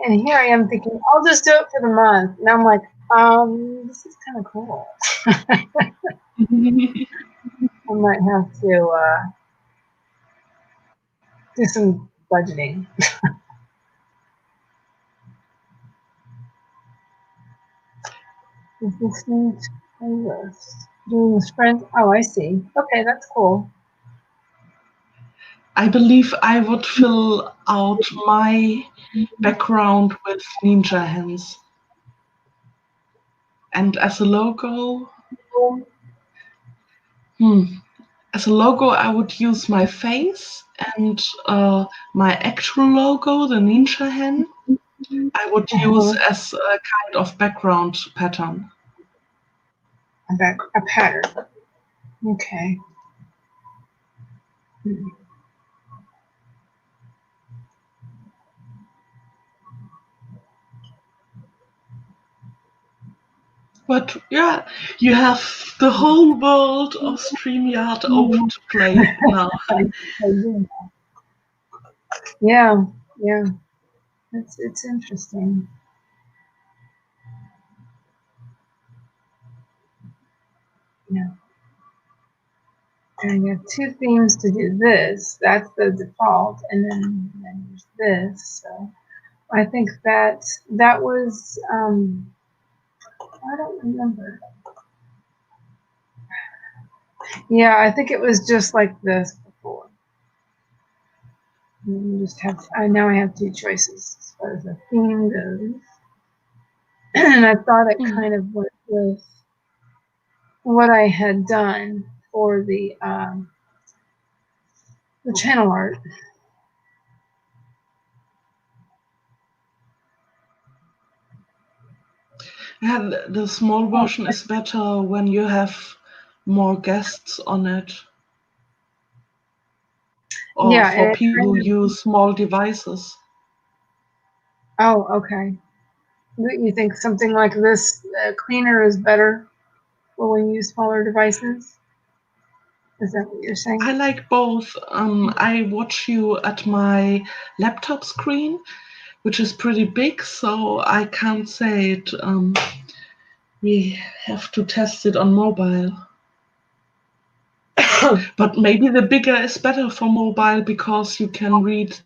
And here I am thinking, I'll just do it for the month. And I'm like, this is kind of cool. I might have to do some budgeting. Is this new playlist? Doing the sprint? Oh, I see. Okay, that's cool. I believe I would fill out my background with NinjaHens. And as a logo, as a logo, I would use my face and my actual logo, the NinjaHen, I would use as a kind of background pattern. A pattern. Okay. But yeah, you have the whole world of StreamYard open to play now. Yeah, yeah. It's interesting. Yeah. And you have two themes to do this. That's the default, and then there's this. So I think that was I don't remember. Yeah, I think it was just like this before. You just have now I have two choices as far as the theme goes. And I thought it kind of went with what I had done for the channel art. Yeah, the small version is better when you have more guests on it. Or Yeah, for and people who use small devices. oh, okay. You think something like this cleaner is better for when you use smaller devices? Is that what you're saying? I like both. I watch you at my laptop screen, which is pretty big, so I can't say it. We have to test it on mobile. But maybe the bigger is better for mobile because you can read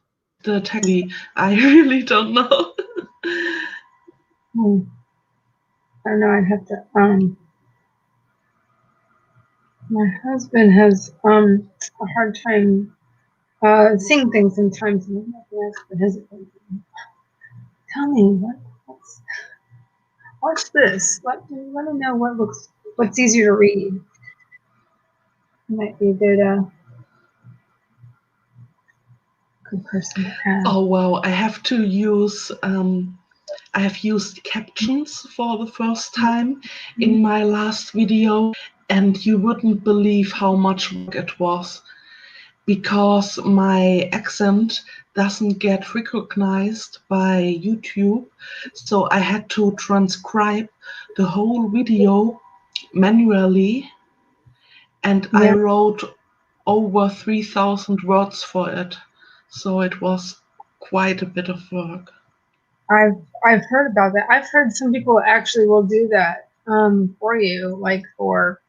the text. I really don't know. I don't know. I'd have to. My husband has a hard time seeing things sometimes. And I have to ask for his opinion. Tell me what's this? Let me know what's easier to read. Might be a good person to ask. Oh wow! I have to use. I have used captions for the first time in my last video, and you wouldn't believe how much work it was because my accent doesn't get recognized by YouTube. So I had to transcribe the whole video manually, and I wrote over 3,000 words for it. So it was quite a bit of work. I've heard about that. I've heard some people actually will do that for you, like for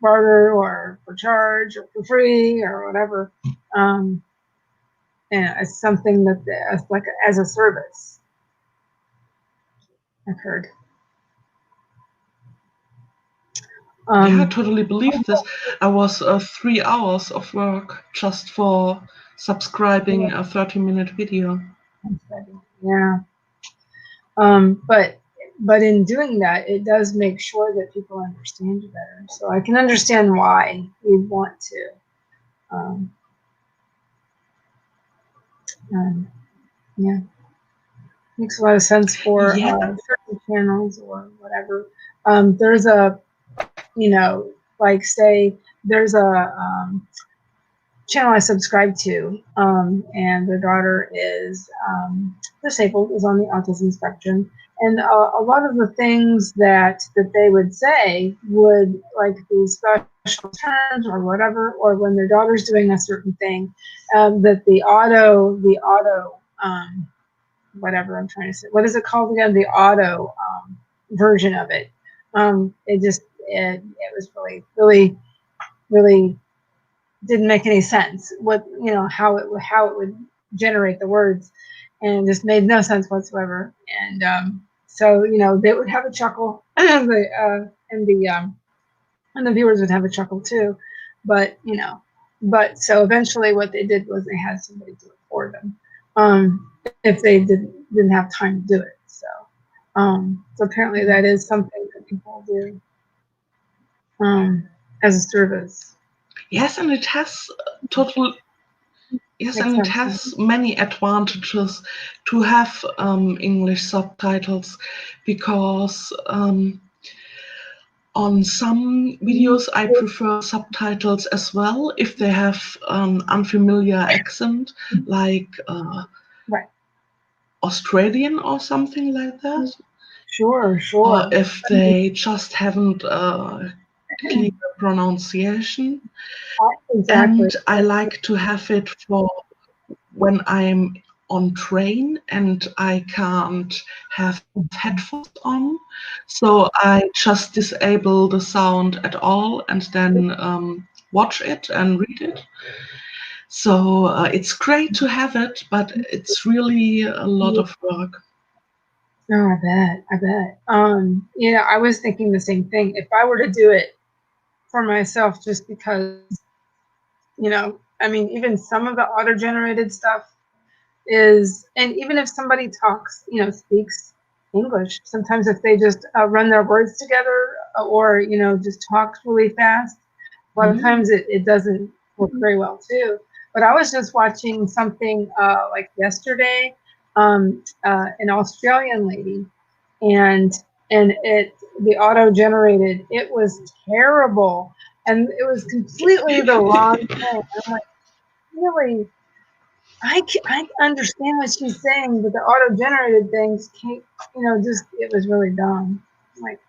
barter or for charge or for free or whatever. And it's something that as like as a service. I've heard. Yeah, I totally believe this. I was 3 hours of work just for subscribing a 30-minute video. Yeah. But in doing that, it does make sure that people understand you better. So I can understand why you'd want to. Yeah, makes a lot of sense for certain channels or whatever. There's a, like say there's a channel I subscribe to, and their daughter is disabled, is on the autism spectrum, and a lot of the things that they would say would like these special terms or whatever, or when their daughter's doing a certain thing, that the auto whatever I'm trying to say, what is it called again? The auto version of it. It was really didn't make any sense. What, how it would generate the words, and just made no sense whatsoever. And so they would have a chuckle, and the viewers would have a chuckle too. But so eventually what they did was they had somebody do it for them, if they didn't have time to do it. So apparently that is something that people do as a service. Yes, and it has total. Yes, and it has many advantages to have English subtitles, because on some videos I prefer subtitles as well if they have an unfamiliar accent, like Right. Australian or something like that. Sure. Or if they just haven't clear pronunciation. Exactly. And I like to have it for when I'm on train and I can't have headphones on. So I just disable the sound at all and then watch it and read it. So it's great to have it, but it's really a lot of work. Oh, I bet. I was thinking the same thing. If I were to do it for myself, just because, I mean, even some of the auto-generated stuff is, and even if somebody talks, speaks English, sometimes if they just run their words together, or, just talks really fast, a lot of times it doesn't work very well too. But I was just watching something like yesterday, an Australian lady, and the auto generated, it was terrible, and it was completely the wrong thing. I'm like, really, I understand what she's saying, but the auto generated things can't, just, it was really dumb. Like,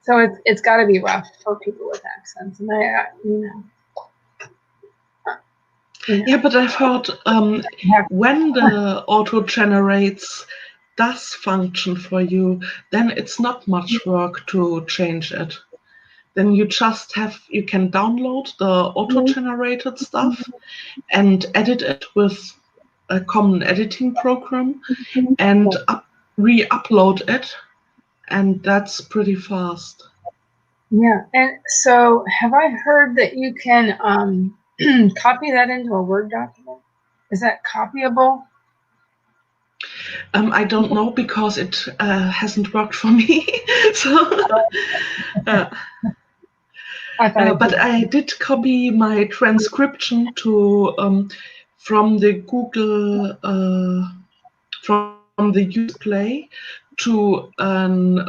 so it's got to be rough for people with accents, and Yeah, but I've heard when the auto generates does function for you, then it's not much work to change it. Then you can download the auto generated stuff and edit it with a common editing program and re-upload it, and that's pretty fast. Yeah, and so have I heard that you can copy that into a Word document? Is that copyable? I don't know, because it hasn't worked for me. So, but I did copy my transcription to from the Google from the Uplay to an.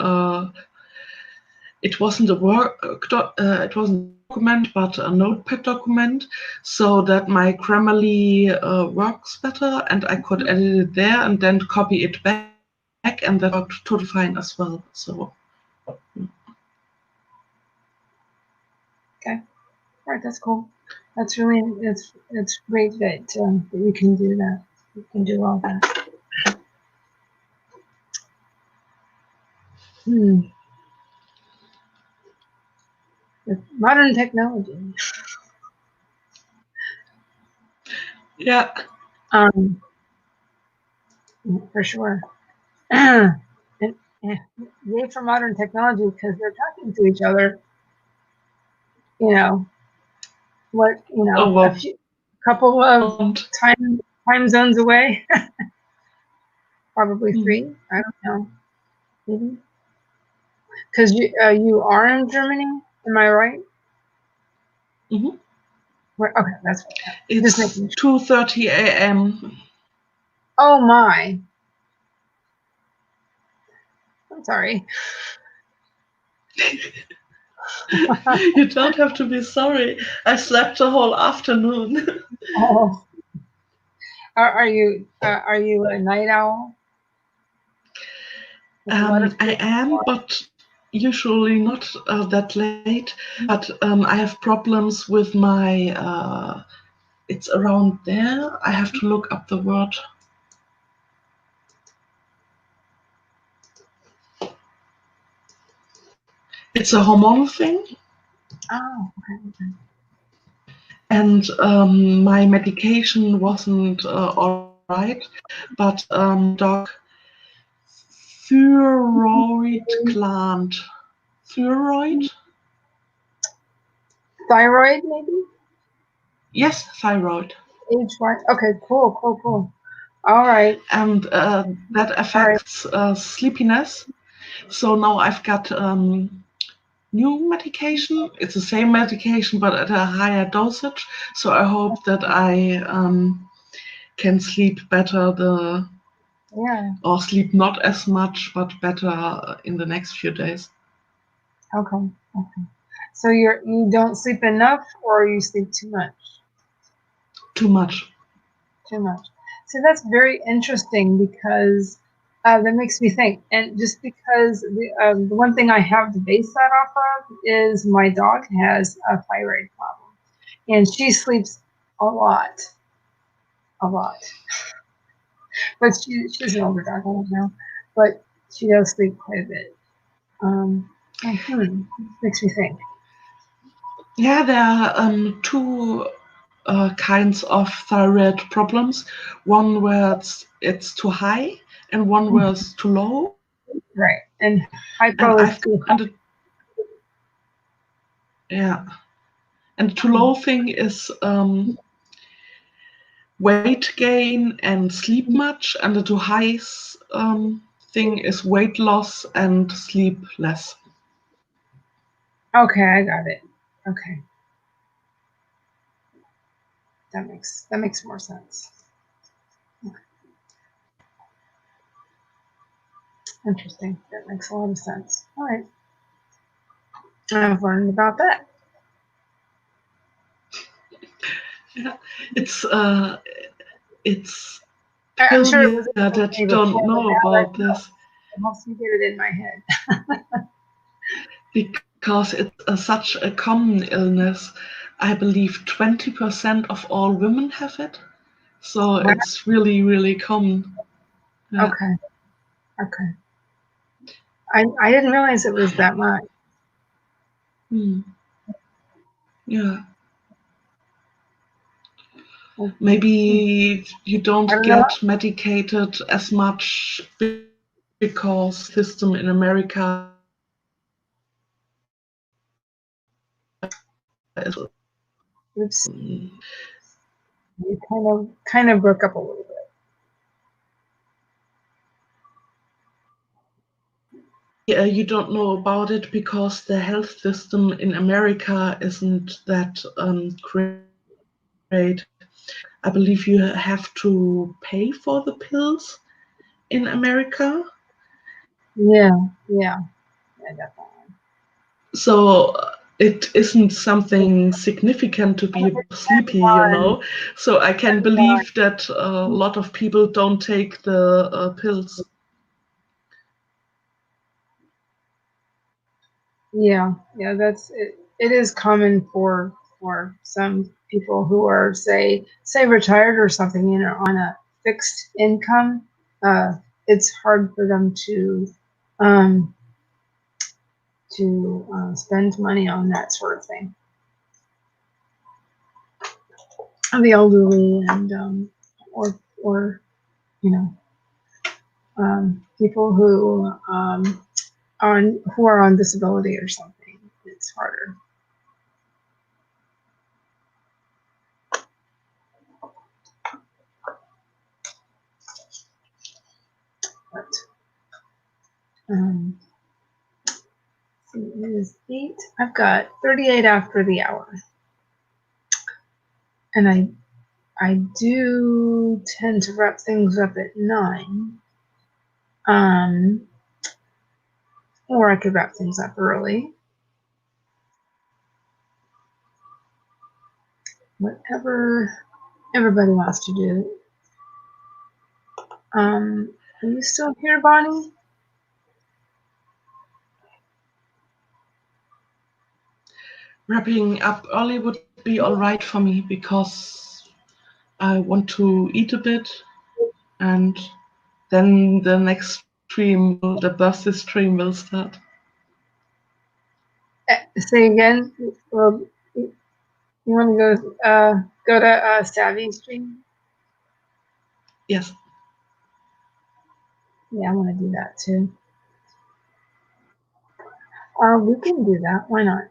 It wasn't a it wasn't a document, but a notepad document, so that my Grammarly works better, and I could edit it there and then copy it back, and that worked totally fine as well. So. Okay, all right, that's cool. That's really it's great that you can do that. You can do all that. With modern technology. Yeah. For sure. And yay for modern technology, because they're talking to each other. A couple of time zones away. Probably 3. I don't know. Maybe. Because you are in Germany, am I right? Mm-hmm. Okay, that's right. It's 2:30 a.m. Oh my! I'm sorry. You don't have to be sorry. I slept the whole afternoon. Oh, are you a night owl? With a lot of I sleep? am, but usually not that late. But I have problems with my. It's around there. I have to look up the word. It's a hormonal thing, Oh, okay. and my medication wasn't all right, but dog thyroid gland. Thyroid? Thyroid, maybe? Yes, thyroid. H1. Okay, cool. All right. And that All right. affects sleepiness. So now I've got new medication. It's the same medication, but at a higher dosage. So I hope that I can sleep better Yeah. or sleep not as much, but better in the next few days. Okay. So you don't sleep enough, or you sleep too much? Too much. Too much. So that's very interesting because that makes me think. And just because the one thing I have to base that off of is my dog has a thyroid problem, and she sleeps a lot, a lot. But she's an older dog, I don't know, but she does sleep quite a bit. Makes me think. Yeah, there are two kinds of thyroid problems. One where it's too high, and one where it's too low. Right. And And hypo is I've too and yeah, and the too low thing is weight gain and sleep much, and the too high thing is weight loss and sleep less. Okay, I got it. Okay. That makes more sense. Interesting. That makes a lot of sense. All right. I've learned about that. Yeah, it's I'm sure it peculiar was that you me don't before, but know now about I know. this It helps me get it in my head. because it's such a common illness. I believe 20% of all women have it, so Wow. it's really, really common. Yeah. Okay. Okay. I didn't realize it was that much. Hmm. Yeah. I Maybe you don't don't know. get medicated as much because system in America is Oops. You kind of broke up a little bit. you don't know about it because the health system in America isn't that great. I believe you have to pay for the pills in America. Yeah, definitely. So it isn't something significant to be sleepy, So I can believe that a lot of people don't take the pills. Yeah, that's it. It is common for some people who are say retired or something, on a fixed income. Uh, it's hard for them um, to spend money on that sort of thing. And the elderly and or you know people who are on disability or something. It's harder. But um, it is 8. I've got 38 after the hour, and I do tend to wrap things up at 9. Or I could wrap things up early. whatever everybody wants to do. Are you still here, Bonnie? Wrapping up early would be all right for me because I want to eat a bit, and then the next stream, the birthday stream, will start. Say again. Well, you want to go to Savvy Stream? Yes. Yeah, I want to do that too. We can do that. Why not?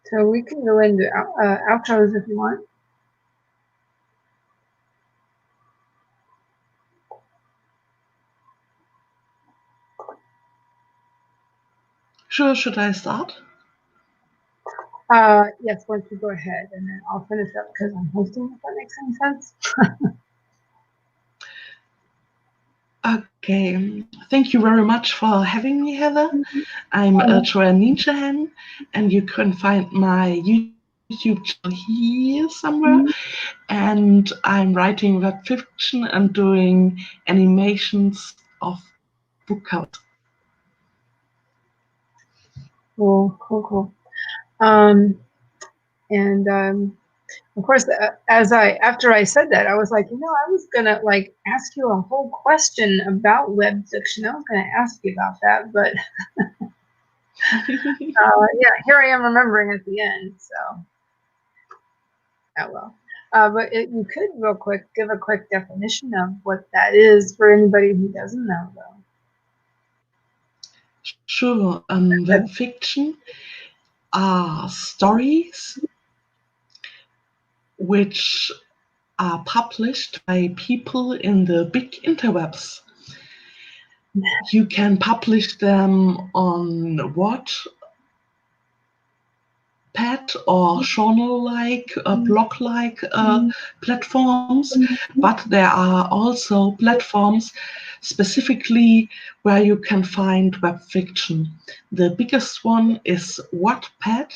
So we can go into outros if you want. Sure, should I start? Yes, why don't you go ahead and then I'll finish up because I'm hosting, if that makes any sense. Okay, thank you very much for having me, Heather. I'm Joan NinjaHen, and you can find my YouTube channel here somewhere. And I'm writing web fiction and doing animations of book covers. Cool. Of course, after I said that, I was like, I was gonna like ask you a whole question about web fiction. I was gonna ask you about that, but yeah, here I am remembering at the end. So, oh well. But you could real quick give a quick definition of what that is for anybody who doesn't know, though. Sure. Web fiction are stories which are published by people in the big interwebs. You can publish them on Wattpad or journal-like, blog-like platforms, but there are also platforms specifically where you can find web fiction. The biggest one is Wattpad,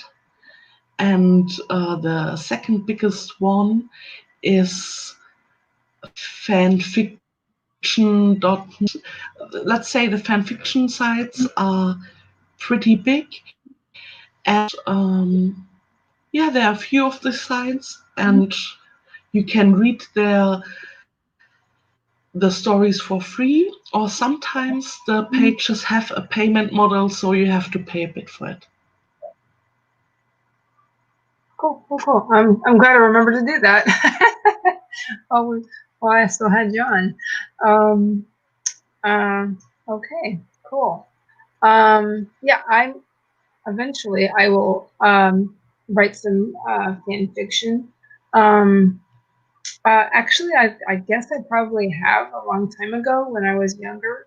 and the second biggest one is fanfiction. Let's say the fanfiction sites are pretty big, and yeah, there are a few of the sites, and you can read the stories for free, or sometimes the pages have a payment model, so you have to pay a bit for it. Cool. I'm glad I remembered to do that. Well, I still had you on. Okay, cool. Yeah, eventually I will write some fan fiction. Actually, I guess I probably have a long time ago when I was younger.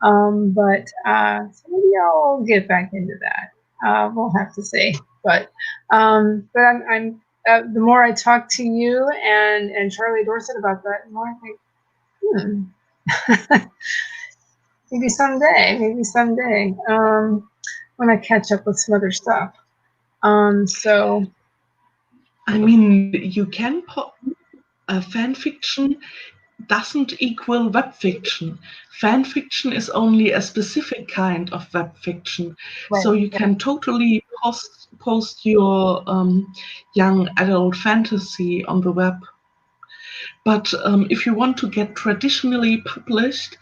But so maybe I'll get back into that. We'll have to see. But I'm the more I talk to you and Charlie Dorset about that, the more I think, maybe someday, when I catch up with some other stuff. So I mean, you can fan fiction doesn't equal web fiction. Fan fiction is only a specific kind of web fiction. right, So you can totally post your young adult fantasy on the web. But if you want to get traditionally published,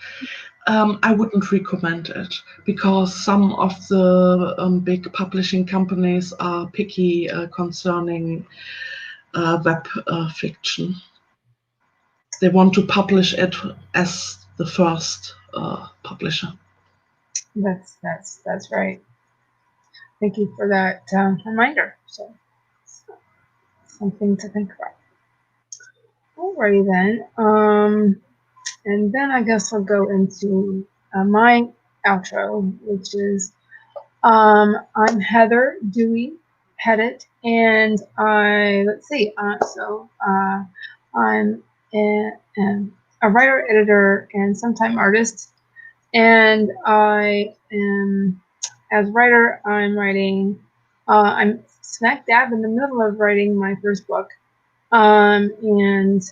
I wouldn't recommend it because some of the big publishing companies are picky concerning web fiction. They want to publish it as the first publisher. that's right. Thank you for that reminder. So something to think about. Alrighty then. And then I guess I'll go into my outro, which is I'm Heather Dewey Pettit, and let's see. I'm a writer, editor, and sometime artist, and I am as writer. I'm writing I'm smack dab in the middle of writing my first book. And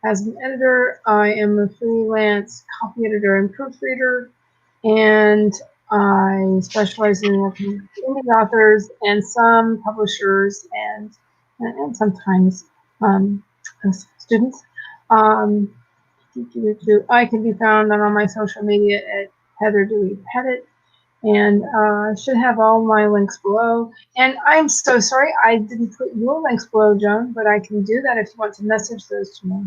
as an editor, I am a freelance copy editor and proofreader, and I specialize in working with indie authors and some publishers and sometimes students. I can be found on all my social media at Heather Dewey Pettit, and I should have all my links below. And I'm so sorry I didn't put your links below, Joan, but I can do that if you want to message those to me.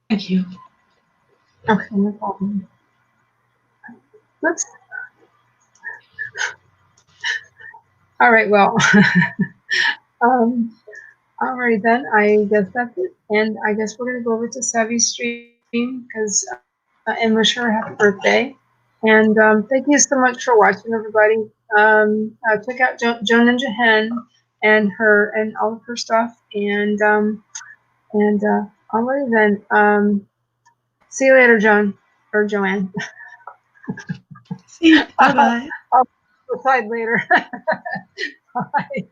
Thank you. Okay, no problem. Oops. All right, well, all right then, I guess that's it. And I guess we're gonna go over to Savvy's stream because, and wish her a happy birthday. And thank you so much for watching, everybody. Check out Joan NinjaHen and all of her stuff. And all right then. See you later, Joan or Joanne. See you. Bye bye. I'll decide later. Bye.